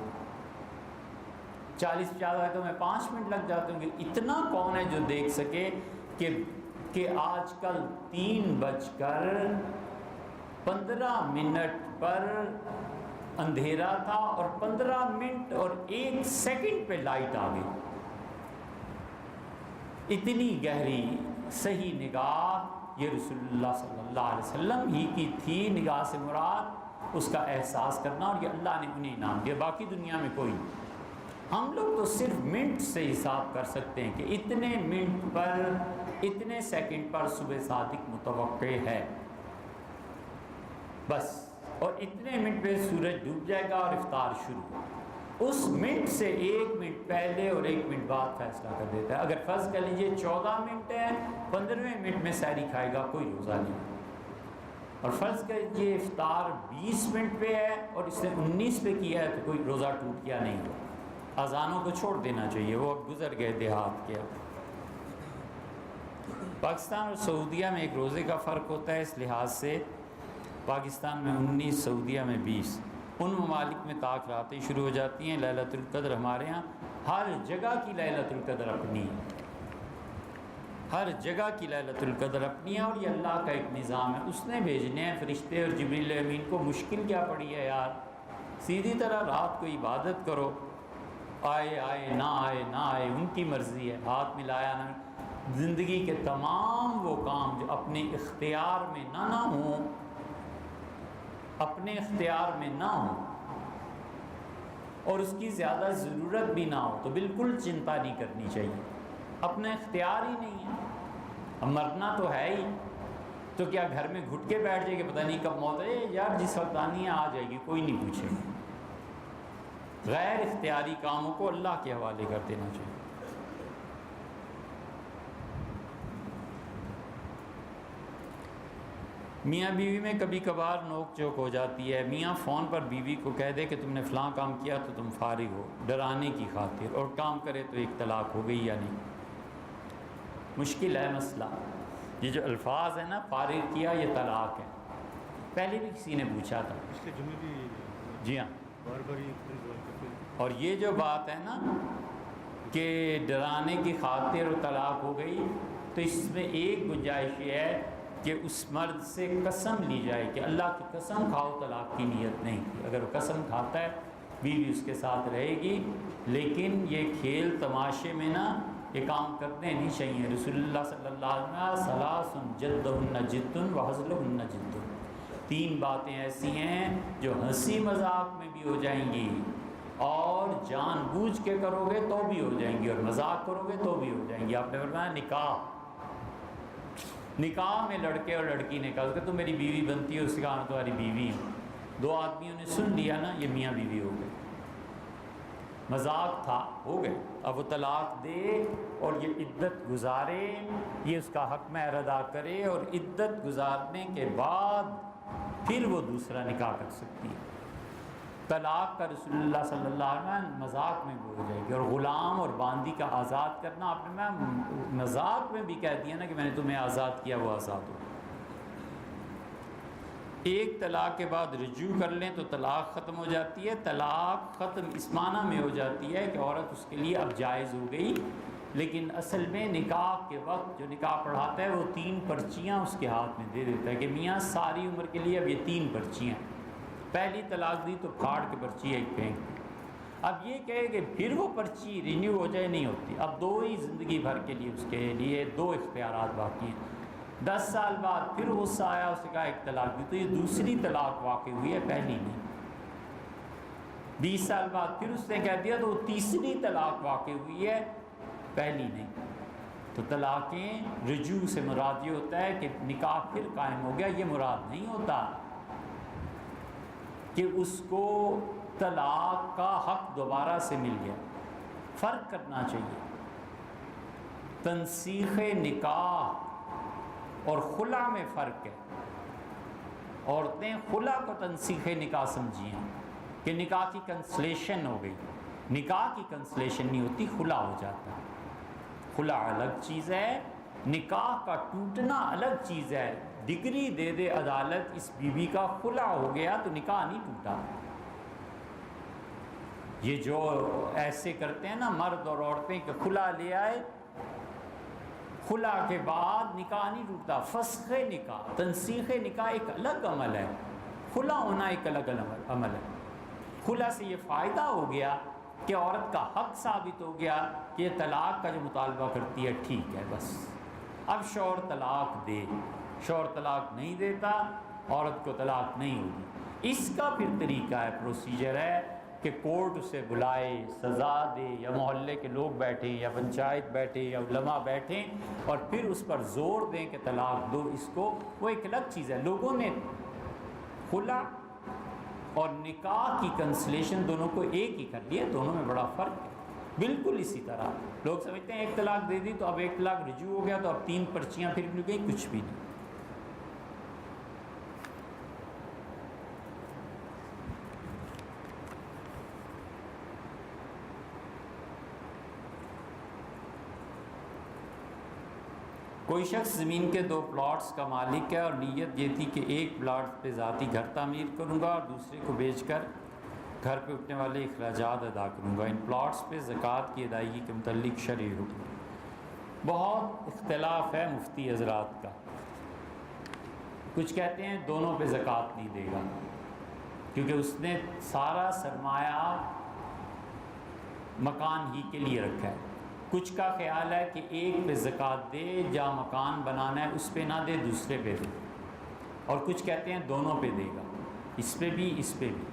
40-50 آیتوں میں 5 منٹ لگ جاتے ہوں گے، اتنا کون ہے جو دیکھ سکے کہ آج کل 3 بج کر 15 منٹ پر اندھیرا تھا اور 15 منٹ اور 1 سیکنڈ پہ لائٹ آ گئی. اتنی گہری صحیح نگاہ یہ رسول اللہ صلی اللہ علیہ وسلم ہی کی تھی. نگاہ سے مراد اس کا احساس کرنا، اور یہ اللہ نے انہیں انعام دیا، باقی دنیا میں کوئی نہیں. ہم لوگ تو صرف منٹ سے حساب کر سکتے ہیں کہ اتنے منٹ پر اتنے سیکنڈ پر صبح صادق متوقع ہے بس، اور اتنے منٹ پہ سورج ڈوب جائے گا اور افطار شروع. اس منٹ سے 1 منٹ پہلے اور 1 منٹ بعد فیصلہ کر دیتا ہے. اگر فرض کر لیجئے 14 منٹ ہے، 15ویں منٹ میں سحری کھائے گا، کوئی روزہ نہیں. اور فرض کر لیجئے افطار 20 منٹ پہ ہے اور اس نے 19 پہ کیا ہے تو کوئی روزہ ٹوٹ گیا نہیں. اذانوں کو چھوڑ دینا چاہیے، وہ گزر گئے دیہات کے. پاکستان اور سعودیہ میں ایک روزے کا فرق ہوتا ہے، اس لحاظ سے پاکستان میں 19، سعودیہ میں 20. ان ممالک میں تاخیراتیں شروع ہو جاتی ہیں. لیلۃ القدر ہمارے ہاں ہر جگہ کی لیلۃ القدر اپنی ہے، ہر جگہ کی لیلۃ القدر اپنی ہے، اور یہ اللہ کا ایک نظام ہے. اس نے بھیجنے ہیں فرشتے اور جبریل امین کو. مشکل کیا پڑی ہے یار؟ سیدھی طرح رات کو عبادت کرو، آئے آئے نہ آئے نہ آئے ان کی مرضی ہے، ہاتھ ملایا نہ. زندگی کے تمام وہ کام جو اپنے اختیار میں نہ ہوں، اپنے اختیار میں نہ ہوں اور اس کی زیادہ ضرورت بھی نہ ہو تو بالکل چنتا نہیں کرنی چاہیے. اپنا اختیار ہی نہیں ہے، اب مرنا تو ہے ہی، تو کیا گھر میں گھٹ کے بیٹھ جائے کہ پتہ نہیں کب موت ہے؟ یار جس وقت آنی ہے آ جائے گی، کوئی نہیں پوچھے گا. غیر اختیاری کاموں کو اللہ کے حوالے کر دینا چاہیے. میاں بیوی میں کبھی کبھار نوک جھوک ہو جاتی ہے. میاں فون پر بیوی کو کہہ دے کہ تم نے فلاں کام کیا تو تم فارغ ہو، ڈرانے کی خاطر، اور کام کرے تو ایک طلاق ہو گئی یا نہیں. مشکل ہے مسئلہ. یہ جو الفاظ ہیں نا، فارغ کیا، یہ طلاق ہے. پہلے بھی کسی نے پوچھا تھا. جی ہاں. اور یہ جو بات ہے نا کہ ڈرانے کی خاطر اور طلاق ہو گئی، تو اس میں ایک گنجائش یہ ہے کہ اس مرد سے قسم لی جائے کہ اللہ کی قسم کھاؤ طلاق کی نیت نہیں کی. اگر وہ قسم کھاتا ہے بیوی اس کے ساتھ رہے گی، لیکن یہ کھیل تماشے میں نا یہ کام کرنے نہیں چاہیے. رسول اللہ صلی اللہ علیہ وسلم ثلاث جدہن جد وہزلہن جد، 3 باتیں ایسی ہیں جو ہنسی مذاق میں بھی ہو جائیں گی اور جان بوجھ کے کرو گے تو بھی ہو جائیں گی، اور مذاق کرو گے تو بھی ہو جائیں گی. آپ نے فرمایا نکاح میں لڑکے اور لڑکی نے کہا کہ تم میری بیوی بنتی ہے، اس نے کہا میں تمہاری بیوی ہوں. 2 آدمیوں نے سن لیا نا، یہ میاں بیوی ہو گئے. مذاق تھا، ہو گئے. اب وہ طلاق دے اور یہ عدت گزارے، یہ اس کا حق مہر ادا کرے، اور عدت گزارنے کے بعد پھر وہ دوسرا نکاح کر سکتی ہے. طلاق کا رسول اللہ صلی اللہ علیہ وسلم مذاق میں بھی ہو جائے گی. اور غلام اور باندی کا آزاد کرنا، آپ نے مذاق میں بھی کہہ دیا نا کہ میں نے تمہیں آزاد کیا، وہ آزاد ہو. ایک طلاق کے بعد رجوع کر لیں تو طلاق ختم ہو جاتی ہے. طلاق ختم اس معنی میں ہو جاتی ہے کہ عورت اس کے لیے اب جائز ہو گئی، لیکن اصل میں نکاح کے وقت جو نکاح پڑھاتا ہے وہ 3 پرچیاں اس کے ہاتھ میں دے دیتا ہے کہ میاں ساری عمر کے لیے اب یہ 3 پرچیاں. پہلی طلاق دی تو پھاڑ کے پرچی ایک پھینک دی. اب یہ کہے کہ پھر وہ پرچی رینیو ہو جائے، نہیں ہوتی. اب 2 ہی زندگی بھر کے لیے اس کے لیے 2 اختیارات باقی ہیں. 10 سال بعد پھر غصہ آیا، اس نے کہا ایک طلاق دی، تو یہ دوسری طلاق واقع ہوئی ہے، پہلی نہیں. 20 سال بعد پھر اس نے کہہ دیا تو وہ تیسری طلاق واقع ہوئی ہے، پہلی نہیں. تو طلاقیں رجوع سے مراد یہ ہوتا ہے کہ نکاح پھر قائم ہو گیا. یہ مراد نہیں ہوتا کہ اس کو طلاق کا حق دوبارہ سے مل گیا. فرق کرنا چاہیے. تنسیخ نکاح اور خلا میں فرق ہے. عورتیں خلا کو تنسیخ نکاح سمجھیں کہ نکاح کی کنسلیشن ہو گئی. نکاح کی کنسلیشن نہیں ہوتی، خلا ہو جاتا ہے. خلا الگ چیز ہے، نکاح کا ٹوٹنا الگ چیز ہے. ڈگری دے دے عدالت اس بیوی کا خلا ہو گیا تو نکاح نہیں ٹوٹا. یہ جو ایسے کرتے ہیں نا مرد اور عورتیں کہ خلا لے آئے خلا کے بعد نکاح نہیں ٹوٹتا. فسخ نکاح، تنسیخ نکاح ایک الگ عمل ہے، خلا ہونا ایک الگ عمل ہے. خلا سے یہ فائدہ ہو گیا کہ عورت کا حق ثابت ہو گیا کہ یہ طلاق کا جو مطالبہ کرتی ہے ٹھیک ہے بس. اب شوہر طلاق دے، شوہر طلاق نہیں دیتا، عورت کو طلاق نہیں ہوگی. اس کا پھر طریقہ ہے، پروسیجر ہے کہ کورٹ اسے بلائے، سزا دے، یا محلے کے لوگ بیٹھیں، یا پنچایت بیٹھے، یا علماء بیٹھیں، اور پھر اس پر زور دیں کہ طلاق دو اس کو. وہ ایک الگ چیز ہے. لوگوں نے خلا اور نکاح کی کنسلیشن دونوں کو ایک ہی کر لیا. دونوں میں بڑا فرق ہے. بالکل اسی طرح لوگ سمجھتے ہیں ایک طلاق دے دی تو اب ایک طلاق رجوع ہو گیا تو اب 3 پرچیاں پھر مل گئی. کچھ بھی نہیں. کوئی شخص زمین کے 2 پلاٹس کا مالک ہے اور نیت یہ تھی کہ ایک پلاٹ پہ ذاتی گھر تعمیر کروں گا اور دوسرے کو بیچ کر گھر پہ اٹھنے والے اخراجات ادا کروں گا. ان پلاٹس پہ زکوٰۃ کی ادائیگی کے متعلق شرعی حکم. بہت اختلاف ہے مفتی حضرات کا. کچھ کہتے ہیں دونوں پہ زکوٰۃ نہیں دے گا کیونکہ اس نے سارا سرمایہ مکان ہی کے لیے رکھا ہے. کچھ کا خیال ہے کہ ایک پہ زکوٰۃ دے، جہاں مکان بنانا ہے اس پہ نہ دے، دوسرے پہ دے. اور کچھ کہتے ہیں دونوں پہ دے گا، اس پہ بھی اس پہ بھی.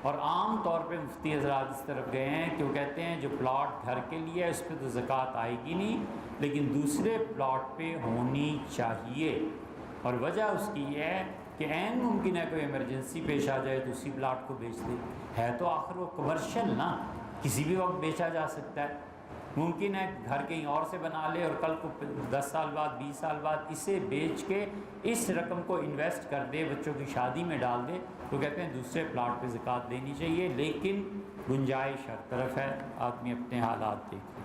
اور عام طور پہ مفتی حضرات اس طرف گئے ہیں کہ وہ کہتے ہیں جو پلاٹ گھر کے لیے ہے اس پہ تو زکوٰۃ آئے گی نہیں، لیکن دوسرے پلاٹ پہ ہونی چاہیے. اور وجہ اس کی یہ ہے کہ عین ممکن ہے کوئی ایمرجنسی پیش آ جائے تو اسی پلاٹ کو بیچ دے. ہے تو آخر وہ کمرشل نا، کسی بھی وقت بیچا جا سکتا ہے. ممکن ہے گھر کہیں اور سے بنا لے اور کل کو 10 سال بعد 20 سال بعد اسے بیچ کے اس رقم کو انویسٹ کر دے، بچوں کی شادی میں ڈال دے. تو کہتے ہیں دوسرے پلاٹ پہ زکوٰۃ دینی چاہیے، لیکن گنجائش ہر طرف ہے. آدمی اپنے حالات دیکھے.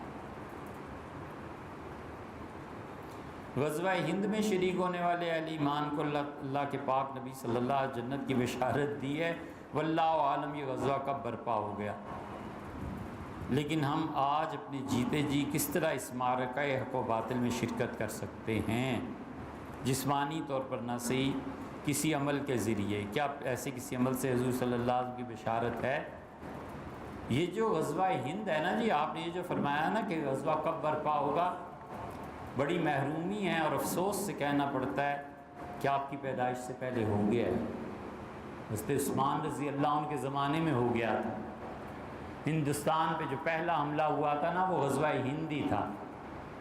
غزوہ ہند میں شریک ہونے والے اہل ایمان کو اللہ کے پاک نبی صلی اللہ علیہ وسلم جنت کی بشارت دی ہے. واللہ عالم یہ غزوہ کب برپا ہو گیا. لیکن ہم آج اپنے جیتے جی کس طرح اس معرکہ حق و باطل میں شرکت کر سکتے ہیں؟ جسمانی طور پر نہ صحیح، کسی عمل کے ذریعے. کیا ایسے کسی عمل سے حضور صلی اللہ علیہ وسلم کی بشارت ہے؟ یہ جو غزوہ ہند ہے نا جی، آپ نے یہ جو فرمایا نا کہ غزوہ کب برپا ہوگا، بڑی محرومی ہے اور افسوس سے کہنا پڑتا ہے کہ آپ کی پیدائش سے پہلے ہو گیا ہے. حضرت عثمان رضی اللہ عنہ کے زمانے میں ہو گیا تھا. ہندوستان پہ جو پہلا حملہ ہوا تھا نا وہ غزوہ ہند ہی تھا.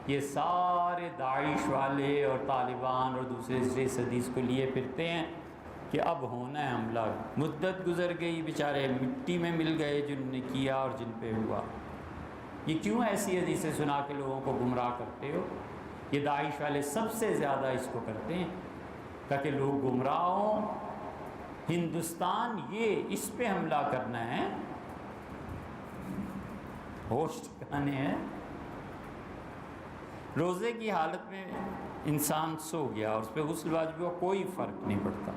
یہ سارے داعش والے اور طالبان اور دوسرے حدیث کو لیے پھرتے ہیں کہ اب ہونا ہے حملہ. مدت گزر گئی، بیچارے مٹی میں مل گئے جن نے کیا اور جن پہ ہوا. یہ کیوں ایسی حدیثیں سنا کے لوگوں کو گمراہ کرتے ہو؟ یہ داعش والے سب سے زیادہ اس کو کرتے ہیں تاکہ لوگ گمراہ ہوں. ہندوستان یہ اس پہ حملہ کرنا ہے، ہوش ٹھکانے ہیں. روزے کی حالت میں انسان سو گیا اور اس پہ غسل واجب ہوا، کوئی فرق نہیں پڑتا.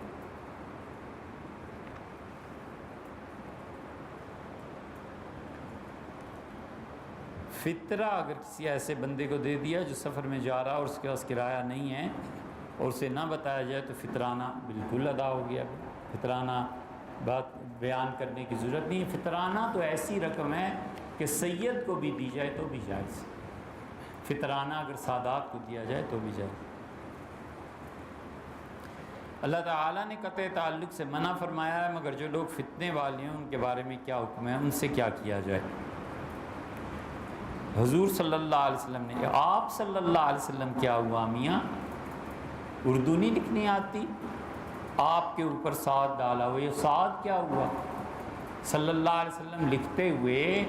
فطرہ اگر کسی ایسے بندے کو دے دیا جو سفر میں جا رہا اور اس کے پاس کرایہ نہیں ہے اور اسے نہ بتایا جائے تو فطرانہ بالکل ادا ہو گیا. فطرانہ بات بیان کرنے کی ضرورت نہیں. فطرانہ تو ایسی رقم ہے کہ سید کو بھی دی جائے تو بھی جائز. فطرانہ اگر سادات کو دیا جائے تو بھی جائز. اللہ تعالیٰ نے قطع تعلق سے منع فرمایا ہے، مگر جو لوگ فتنے والے ہیں ان کے بارے میں کیا حکم ہے، ان سے کیا کیا جائے؟ حضور صلی اللہ علیہ وسلم نے، آپ صلی اللہ علیہ وسلم کیا ہوا میاں؟ اردو نہیں لکھنی آتی، آپ کے اوپر سعد ڈالا ہوا. یہ سعد کیا ہوا؟ صلی اللہ علیہ وسلم لکھتے ہوئے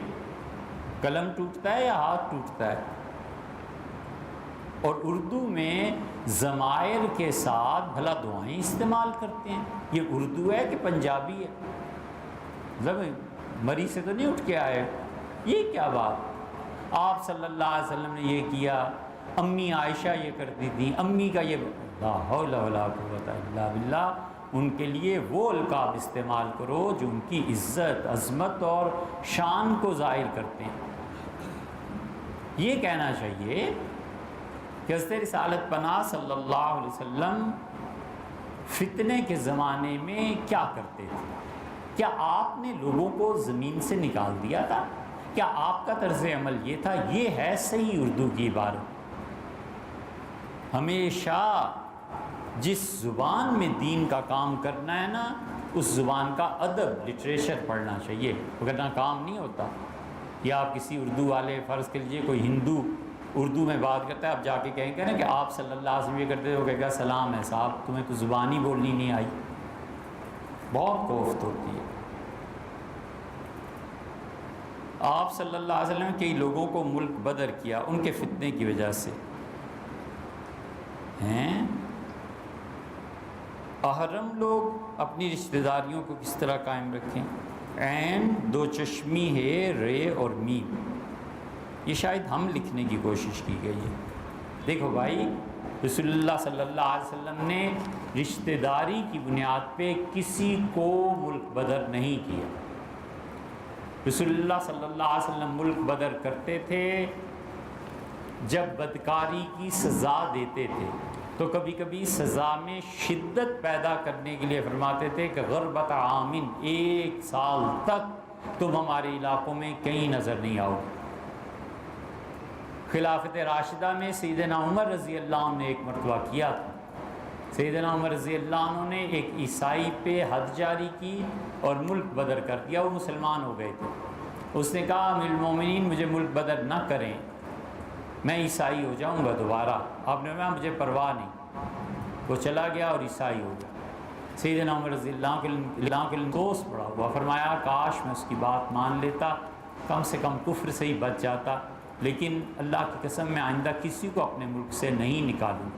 قلم ٹوٹتا ہے یا ہاتھ ٹوٹتا ہے؟ اور اردو میں ضمائر کے ساتھ بھلا دعائیں استعمال کرتے ہیں. یہ اردو ہے کہ پنجابی ہے؟ مطلب مری سے تو نہیں اٹھ کے آئے. یہ کیا بات؟ آپ صلی اللہ علیہ وسلم نے یہ کیا، امی عائشہ یہ کرتی تھی، امی کا یہ، لا حول ولا قوت الا باللہ. ان کے لیے وہ القاب استعمال کرو جو ان کی عزت، عظمت اور شان کو ظاہر کرتے ہیں. یہ کہنا چاہیے کہ حضرت رسالت پناہ صلی اللہ علیہ وسلم فتنے کے زمانے میں کیا کرتے تھے؟ کیا آپ نے لوگوں کو زمین سے نکال دیا تھا؟ کیا آپ کا طرز عمل یہ تھا؟ یہ ہے صحیح اردو کی عبارت۔ ہمیشہ جس زبان میں دین کا کام کرنا ہے نا، اس زبان کا ادب لٹریچر پڑھنا چاہیے، وگرنہ کام نہیں ہوتا۔ یا آپ کسی اردو والے، فرض کر لیجیے کوئی ہندو اردو میں بات کرتا ہے، آپ جا کے کہیں گے نا کہ آپ صلی اللہ علیہ وسلم یہ کرتے ہو، کہے گا سلام ہے صاحب، تمہیں تو زبان ہی بولنی نہیں آئی۔ بہت کوفت ہوتی ہے۔ آپ صلی اللہ علیہ وسلم کئی لوگوں کو ملک بدر کیا ان کے فتنے کی وجہ سے ہیں۔ احرم لوگ اپنی رشتہ داریوں کو کس طرح قائم رکھیں؟ عین دو چشمی ہے، رے اور میم، یہ شاید ہم لکھنے کی کوشش کی گئی ہے۔ دیکھو بھائی، رسول اللہ صلی اللہ علیہ وسلم نے رشتہ داری کی بنیاد پہ کسی کو ملک بدر نہیں کیا۔ رسول اللہ صلی اللہ علیہ وسلم ملک بدر کرتے تھے جب بدکاری کی سزا دیتے تھے، تو کبھی کبھی سزا میں شدت پیدا کرنے کے لیے فرماتے تھے کہ غربت عامن، 1 سال تک تم ہمارے علاقوں میں کہیں نظر نہیں آؤ۔ خلافت راشدہ میں سیدنا عمر رضی اللہ عنہ نے ایک مرتبہ کیا تھا۔ سیدنا عمر رضی اللہ عنہ نے ایک عیسائی پہ حد جاری کی اور ملک بدر کر دیا، وہ مسلمان ہو گئے تھے۔ اس نے کہا امیر المومنین مجھے ملک بدر نہ کریں، میں عیسائی ہو جاؤں گا دوبارہ۔ آپ نے کہا مجھے پرواہ نہیں، وہ چلا گیا اور عیسائی ہو گیا۔ سیدنا عمر رضی اللہ کے دوست پڑا ہوا، فرمایا کاش میں اس کی بات مان لیتا، کم سے کم کفر سے ہی بچ جاتا، لیکن اللہ کی قسم میں آئندہ کسی کو اپنے ملک سے نہیں نکالوں۔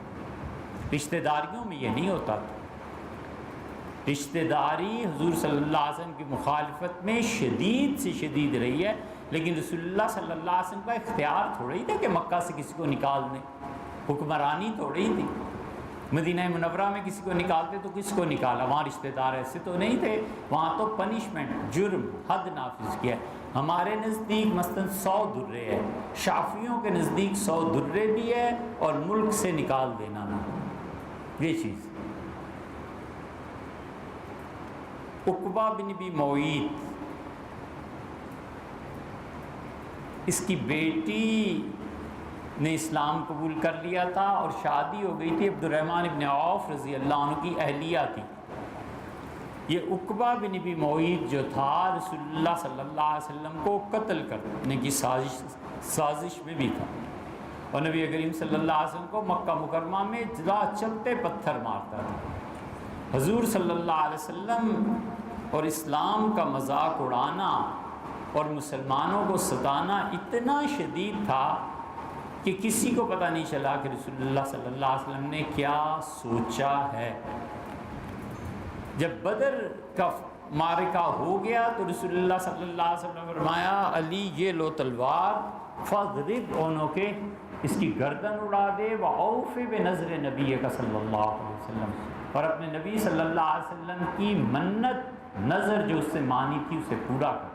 رشتہ داریوں میں یہ نہیں ہوتا تھا۔ رشتہ داری حضور صلی اللہ علیہ وسلم کی مخالفت میں شدید سے شدید رہی ہے، لیکن رسول اللہ صلی اللہ علیہ وسلم کا اختیار تھوڑا ہی تھا کہ مکہ سے کسی کو نکال دیں، حکمرانی تھوڑی ہی تھی۔ مدینہ منورہ میں کسی کو نکالتے تو کس کو نکالا؟ وہاں رشتہ دار ایسے تو نہیں تھے، وہاں تو پنشمنٹ، جرم، حد نافذ کیا۔ ہمارے نزدیک مثلاً 100 درے ہے، شافعیوں کے نزدیک 100 درے بھی ہے اور ملک سے نکال دینا نا، یہ چیز۔ عقبہ بن ابی معیط، اس کی بیٹی نے اسلام قبول کر لیا تھا اور شادی ہو گئی تھی عبد الرحمن بن عوف رضی اللہ عنہ کی اہلیہ تھی۔ یہ عقبہ بن ابی معیط جو تھا رسول اللہ صلی اللہ علیہ وسلم کو قتل کرنے کی سازش میں بھی تھا، اور نبی کریم صلی اللہ علیہ وسلم کو مکہ مکرمہ میں چلتے پتھر مارتا تھا۔ حضور صلی اللہ علیہ وسلم اور اسلام کا مذاق اڑانا اور مسلمانوں کو ستانا اتنا شدید تھا کہ کسی کو پتہ نہیں چلا کہ رسول اللہ صلی اللہ علیہ وسلم نے کیا سوچا ہے۔ جب بدر کا معرکہ ہو گیا تو رسول اللہ صلی اللہ علیہ وسلم نے فرمایا علی یہ لو تلوار، فضرب عنقہ، اس کی گردن اڑا دے، وَأَوْفِ بِنَذْرِ نَبِيِّكَ صلی اللہ علیہ وسلم، اور اپنے نبی صلی اللہ علیہ وسلم کی منت نظر جو اس سے مانی تھی اسے پورا کر۔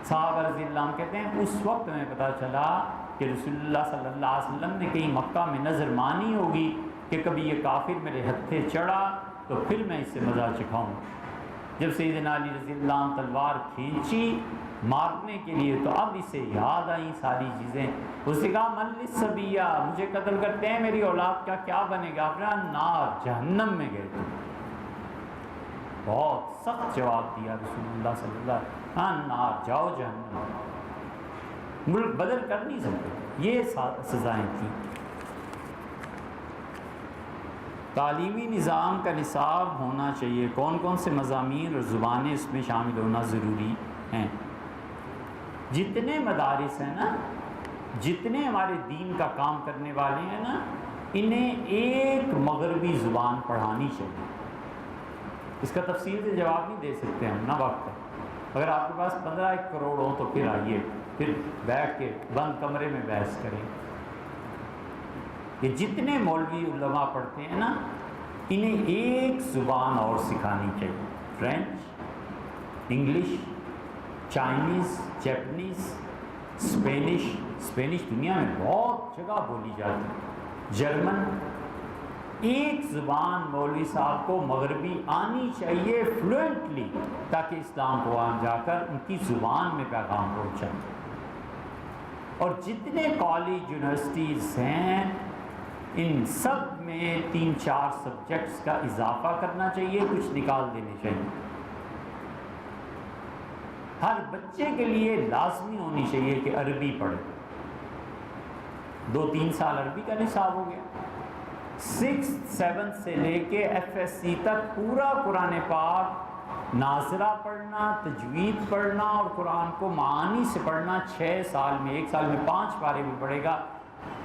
صحابہ رضی اللہ عنہ کہتے ہیں اس وقت میں پتہ چلا کہ رسول اللہ صلی اللہ علیہ وسلم نے کہیں مکہ میں نظر مانی ہوگی کہ کبھی یہ کافر میرے ہتھے چڑھا تو پھر میں اس سے مزہ چکھاؤں۔ جب سیدنا علی رضی اللہ عنہ تلوار کھینچی مارنے کے لیے تو اب اسے یاد آئیں ساری چیزیں۔ اس نے کہا من للصبیہ، مجھے قتل کرتے ہیں میری اولاد کا کیا بنے گا؟ اپنا نار، جہنم میں گئے تھے۔ بہت سخت جواب دیا رسول اللہ صلی اللہ علیہ وسلم، ہاں نار، جاؤ جہنم، ملک بدل کر نہیں سکتے۔ یہ سزائیں تھیں۔ تعلیمی نظام کا نصاب ہونا چاہیے، کون کون سے مضامین اور زبانیں اس میں شامل ہونا ضروری ہیں؟ جتنے مدارس ہیں نا، جتنے ہمارے دین کا کام کرنے والے ہیں نا، انہیں ایک مغربی زبان پڑھانی چاہیے۔ اس کا تفصیل سے جواب نہیں دے سکتے ہم، نہ وقت ہے۔ اگر آپ کے پاس 15 کروڑ ہو تو پھر آئیے، پھر بیٹھ کے بند کمرے میں بحث کریں۔ یہ جتنے مولوی علماء پڑھتے ہیں نا، انہیں ایک زبان اور سکھانی چاہیے، French, English, Chinese, Japanese, Spanish دنیا میں بہت جگہ بولی جاتی ہے۔ جرمن ایک زبان مولوی صاحب کو مغربی آنی چاہیے فلوئنٹلی، تاکہ اسلام کو وہاں جا کر ان کی زبان میں پیغام پہنچائے۔ اور جتنے کالج یونیورسٹیز ہیں ان سب میں 3-4 سبجیکٹس کا اضافہ کرنا چاہیے، کچھ نکال دینے چاہیے۔ ہر بچے کے لیے لازمی ہونی چاہیے کہ عربی پڑھے۔ 2-3 سال عربی کا نصاب ہو گیا، 6th 7th سے لے کے FSC تک پورا قرآن پاک ناظرہ پڑھنا، تجوید پڑھنا اور قرآن کو معانی سے پڑھنا 6 سال میں، 1 سال میں 5 پارے بھی پڑھے گا،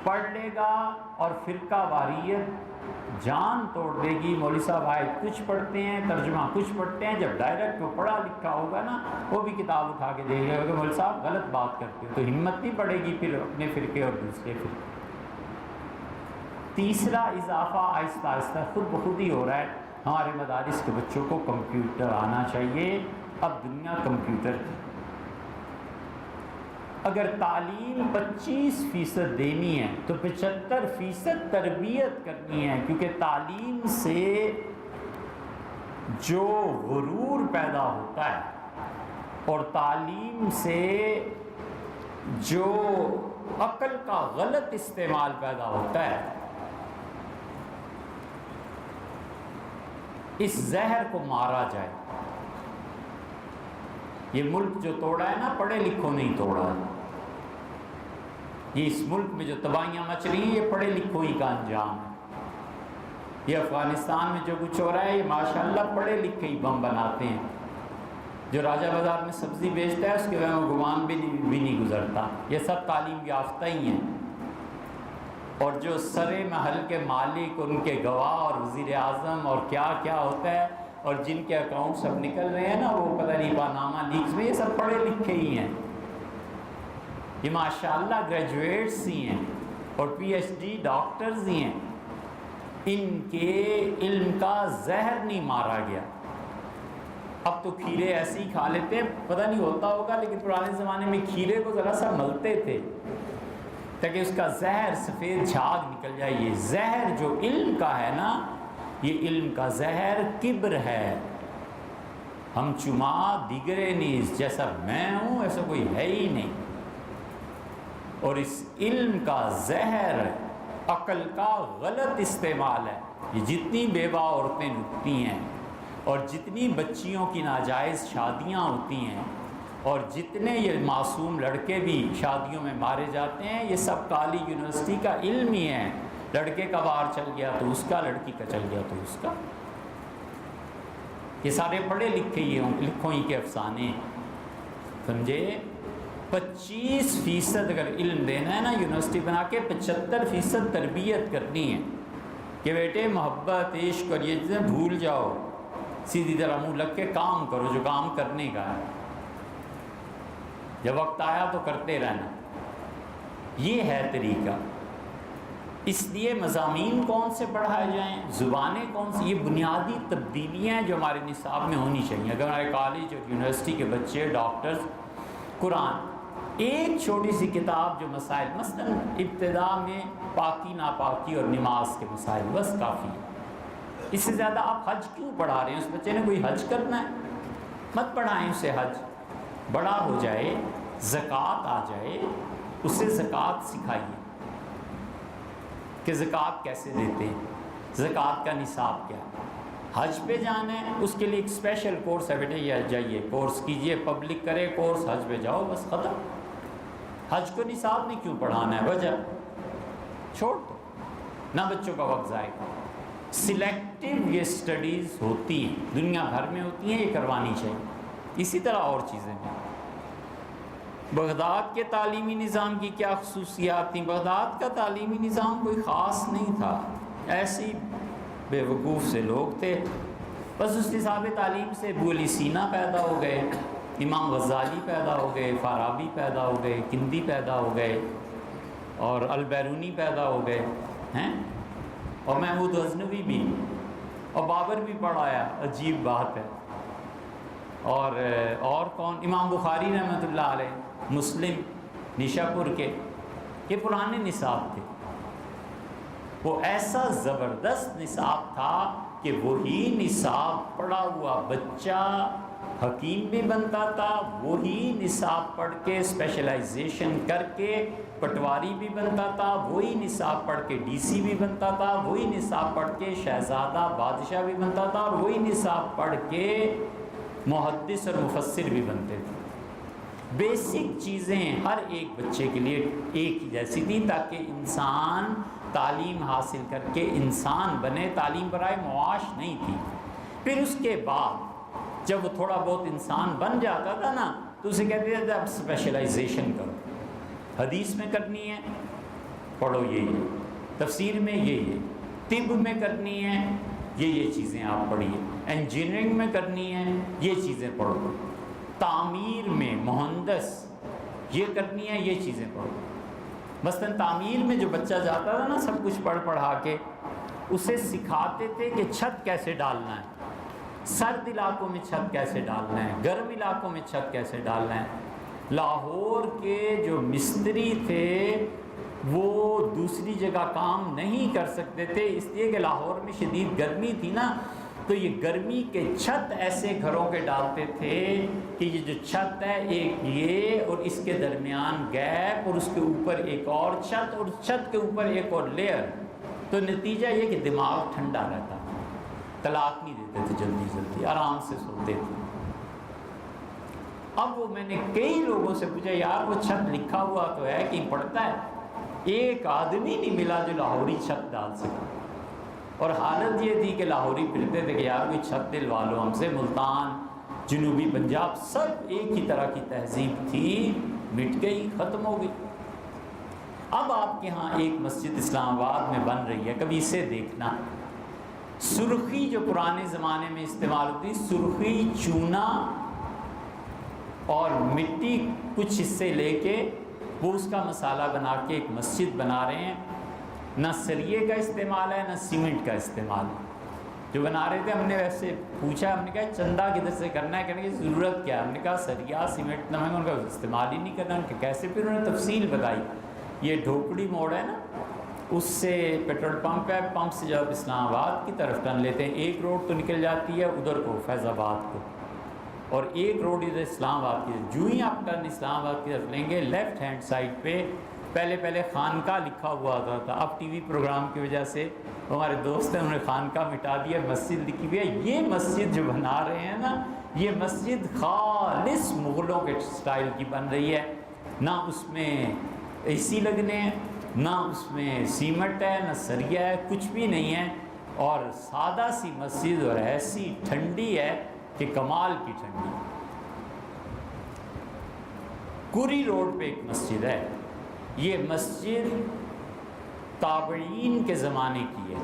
پڑھ لے گا اور فرقہ واریت جان توڑ دے گی۔ مولوی صاحب آیت کچھ پڑھتے ہیں، ترجمہ کچھ پڑھتے ہیں، جب ڈائریکٹ وہ پڑھا لکھا ہوگا نا وہ بھی کتاب اٹھا کے دے گا کہ مولوی صاحب غلط بات کرتے ہو، تو ہمت نہیں پڑے گی پھر اپنے فرقے اور دوسرے فرقے۔ تیسرا اضافہ آہستہ آہستہ خود بخود ہی ہو رہا ہے، ہمارے مدارس کے بچوں کو کمپیوٹر آنا چاہیے۔ اب دنیا کمپیوٹر کی، اگر تعلیم 25% دینی ہے تو 75% تربیت کرنی ہے، کیونکہ تعلیم سے جو غرور پیدا ہوتا ہے اور تعلیم سے جو عقل کا غلط استعمال پیدا ہوتا ہے، اس زہر کو مارا جائے۔ یہ ملک جو توڑا ہے نا پڑھے لکھوں نہیں توڑا ہے، یہ اس ملک میں جو تباہیاں مچ رہی ہیں یہ پڑھے لکھوں ہی کا انجام ہے۔ یہ افغانستان میں جو کچھ ہو رہا ہے یہ ماشاءاللہ پڑھے لکھے ہی بم بناتے ہیں۔ جو راجہ بازار میں سبزی بیچتا ہے اس کے وہاں گمان بھی نہیں گزرتا، یہ سب تعلیم یافتہ ہی ہیں۔ اور جو سرے محل کے مالک، ان کے گواہ اور وزیر اعظم اور کیا کیا ہوتا ہے، اور جن کے اکاؤنٹ سب نکل رہے ہیں نا وہ پتہ نہیں پاناما لیکس میں، یہ سب پڑھے لکھے ہی ہیں، یہ ماشاءاللہ گریجویٹس ہی ہیں اور PhD ڈاکٹرز ہی ہیں۔ ان کے علم کا زہر نہیں مارا گیا۔ اب تو کھیرے ایسے ہی کھا لیتے ہیں، پتہ نہیں ہوتا ہوگا لیکن پرانے زمانے میں کھیرے کو ذرا سا ملتے تھے تاکہ اس کا زہر سفید جھاگ نکل جائے۔ یہ زہر جو علم کا ہے نا، یہ علم کا زہر کبر ہے۔ ہم چما دیگرے نیز، جیسا میں ہوں ایسا کوئی ہے ہی نہیں۔ اور اس علم کا زہر عقل کا غلط استعمال ہے۔ یہ جتنی بیوہ عورتیں لٹتی ہیں اور جتنی بچیوں کی ناجائز شادیاں ہوتی ہیں اور جتنے یہ معصوم لڑکے بھی شادیوں میں مارے جاتے ہیں، یہ سب کالی یونیورسٹی کا علم ہی ہے۔ لڑکے کا باہر چل گیا تو اس کا، لڑکی کا چل گیا تو اس کا، یہ سارے پڑھے لکھے ہی لکھوں ہی کے افسانے ہیں، سمجھے۔ 25% اگر علم دینا ہے نا یونیورسٹی بنا کے، 75% تربیت کرنی ہے کہ بیٹے محبت، عشق اور یہ چیزیں بھول جاؤ، سیدھی طرح منہ لگ کے کام کرو جو کام کرنے کا ہے، جب وقت آیا تو کرتے رہنا۔ یہ ہے طریقہ۔ اس لیے مضامین کون سے پڑھائے جائیں، زبانیں کون سی، یہ بنیادی تبدیلیاں ہیں جو ہمارے نصاب میں ہونی چاہیے۔ اگر ہمارے کالج اور یونیورسٹی کے بچے ڈاکٹرز قرآن، ایک چھوٹی سی کتاب جو مسائل، مثلا ابتدا میں پاکی ناپاکی اور نماز کے مسائل، بس کافی ہے۔ اس سے زیادہ آپ حج کیوں پڑھا رہے ہیں؟ اس بچے نے کوئی حج کرنا ہے، مت پڑھائیں اسے حج۔ بڑا ہو جائے، زکوٰۃ آ جائے، اسے زکوٰۃ سکھائیے کہ زکوٰۃ کیسے دیتے ہیں، زکوٰۃ کا نصاب کیا ہے۔ حج پہ جانا ہے اس کے لیے ایک اسپیشل کورس ہے، بیٹے یہ جائیے کورس کیجئے، پبلک کرے کورس، حج پہ جاؤ، بس ختم۔ حج کو نصاب میں کیوں پڑھانا ہے؟ وجہ چھوڑ دو، نہ بچوں کا وقت ضائع کرو۔ سلیکٹیو یہ سٹڈیز ہوتی ہیں، دنیا بھر میں ہوتی ہیں، یہ کروانی چاہیے۔ اسی طرح اور چیزیں ہیں۔ بغداد کے تعلیمی نظام کی کیا خصوصیات تھیں؟ بغداد کا تعلیمی نظام کوئی خاص نہیں تھا، ایسے ہی بے وقوف سے لوگ تھے، بس اس نصاب تعلیم سے ابو علی سینا پیدا ہو گئے، امام غزالی پیدا ہو گئے، فارابی پیدا ہو گئے، کندی پیدا ہو گئے اور البیرونی پیدا ہو گئے ہیں، اور محمود غزنوی بھی، اور بابر بھی پڑھایا، عجیب بات ہے۔ اور کون؟ امام بخاری رحمۃ اللہ علیہ، مسلم نشاپور کے، یہ پرانے نصاب تھے، وہ ایسا زبردست نصاب تھا کہ وہی نصاب پڑھا ہوا بچہ حکیم بھی بنتا تھا، وہی نصاب پڑھ کے اسپیشلائزیشن کر کے پٹواری بھی بنتا تھا، وہی نصاب پڑھ کے ڈی سی بھی بنتا تھا، وہی نصاب پڑھ کے شہزادہ بادشاہ بھی بنتا تھا، اور وہی نصاب پڑھ کے محدث اور مفسر بھی بنتے تھے۔ بیسک چیزیں ہر ایک بچے کے لیے ایک ہی جیسی تھی تاکہ انسان تعلیم حاصل کر کے انسان بنے، تعلیم برائے معاش نہیں تھی۔ پھر اس کے بعد جب وہ تھوڑا بہت انسان بن جاتا تھا نا تو اسے کہتے تھے اب اسپیشلائزیشن کرو، حدیث میں کرنی ہے پڑھو یہ تفسیر میں یہ طب میں کرنی ہے یہ چیزیں آپ پڑھیے، انجینئرنگ میں کرنی ہے یہ چیزیں پڑھو، تعمیر میں مہندس یہ کرنی ہے یہ چیزیں پڑھو۔ مثلاً تعمیر میں جو بچہ جاتا تھا نا سب کچھ پڑھا کے اسے سکھاتے تھے کہ چھت کیسے ڈالنا ہے، سرد علاقوں میں چھت کیسے ڈالنا ہے، گرم علاقوں میں چھت کیسے ڈالنا ہے۔ لاہور کے جو مستری تھے وہ دوسری جگہ کام نہیں کر سکتے تھے، اس لیے کہ لاہور میں شدید گرمی تھی نا، تو یہ گرمی کے چھت ایسے گھروں کے ڈالتے تھے کہ یہ جو چھت ہے ایک یہ اور اس کے درمیان گیپ اور اس کے اوپر ایک اور چھت اور چھت کے اوپر ایک اور لیئر، تو نتیجہ یہ کہ دماغ ٹھنڈا رہتا، طلاق نہیں دیتے تھے جلدی جلدی، آرام سے سوتے تھے۔ اب وہ میں نے کئی لوگوں سے پوچھا یار وہ چھت لکھا ہوا تو ہے کہ پڑھتا ہے، ایک آدمی نہیں ملا جو لاہوری چھت ڈال سکا، اور حالت یہ تھی کہ لاہوری پھرتے تھے کہ یار کوئی چھت دلوا لو ہم سے، ملتان جنوبی پنجاب سب ایک ہی طرح کی تہذیب تھی، مٹ گئی ختم ہو گئی۔ اب آپ کے ہاں ایک مسجد اسلام آباد میں بن رہی ہے، کبھی اسے دیکھنا، سرخی جو پرانے زمانے میں استعمال ہوتی، سرخی چونا اور مٹی کچھ حصے لے کے وہ اس کا مسالہ بنا کے ایک مسجد بنا رہے ہیں، نہ سریے کا استعمال ہے نہ سیمنٹ کا استعمال ہے۔ جو بنا رہے تھے ہم نے ویسے پوچھا، ہم نے کہا چندہ کدھر سے کرنا ہے، کہنے کی ضرورت کیا ہے، ہم نے کہا سریا سیمنٹ نہ مہنگا، ان کا استعمال ہی نہیں کرنا، ان کے کیسے، پھر انہوں نے تفصیل بتائی، یہ ڈھوپڑی موڑ ہے نا اس سے پیٹرول پمپ ہے، پمپ سے جب اسلام آباد کی طرف ٹرن لیتے ہیں ایک روڈ تو نکل جاتی ہے ادھر کو فیض آباد کو، اور ایک روڈ ادھر اسلام آباد کی، جو ہی آپ ٹرن اسلام آباد کی طرف لیں گے لیفٹ ہینڈ سائڈ پہ پہلے خانقاہ لکھا ہوا ہوتا تھا، اب ٹی وی پروگرام کی وجہ سے ہمارے دوست ہیں انہوں نے خانقاہ مٹا دیا، مسجد لکھی ہوئی ہے۔ یہ مسجد جو بنا رہے ہیں نا یہ مسجد خالص مغلوں کے سٹائل کی بن رہی ہے، نہ اس میں اے سی لگنے ہیں، نہ اس میں سیمنٹ ہے نہ سریا ہے، کچھ بھی نہیں ہے، اور سادہ سی مسجد اور ایسی ٹھنڈی ہے کہ کمال کی ٹھنڈی۔ کوری روڈ پہ ایک مسجد ہے، یہ مسجد تابعین کے زمانے کی ہے،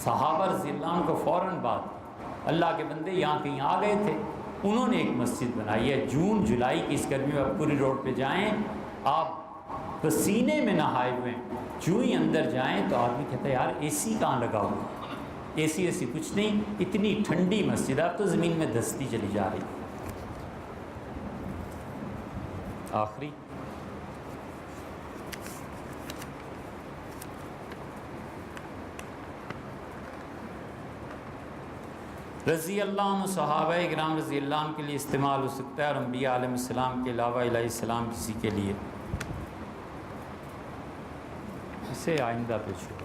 صحابہ رضی اللہ عنہ کو فوراً بعد اللہ کے بندے یہاں کہیں آ گئے تھے، انہوں نے ایک مسجد بنائی ہے۔ جون جولائی کی اس گرمی میں آپ کوری روڈ پہ جائیں، آپ پسینے میں نہائے ہوئے جو ہی اندر جائیں تو آدمی کہتا ہے یار اے سی کہاں لگا ہوا، اے سی کچھ نہیں، اتنی ٹھنڈی مسجد، اب تو زمین میں دستی چلی جا رہی۔ آخری رضی اللہ عنہ صحابہ کرام رضی اللہ عنہ کے لیے استعمال ہو سکتا ہے، اور انبیاء علیہ السلام کے علاوہ علیہ السلام کسی کے لیے، اسے آئندہ پہ چھوڑو۔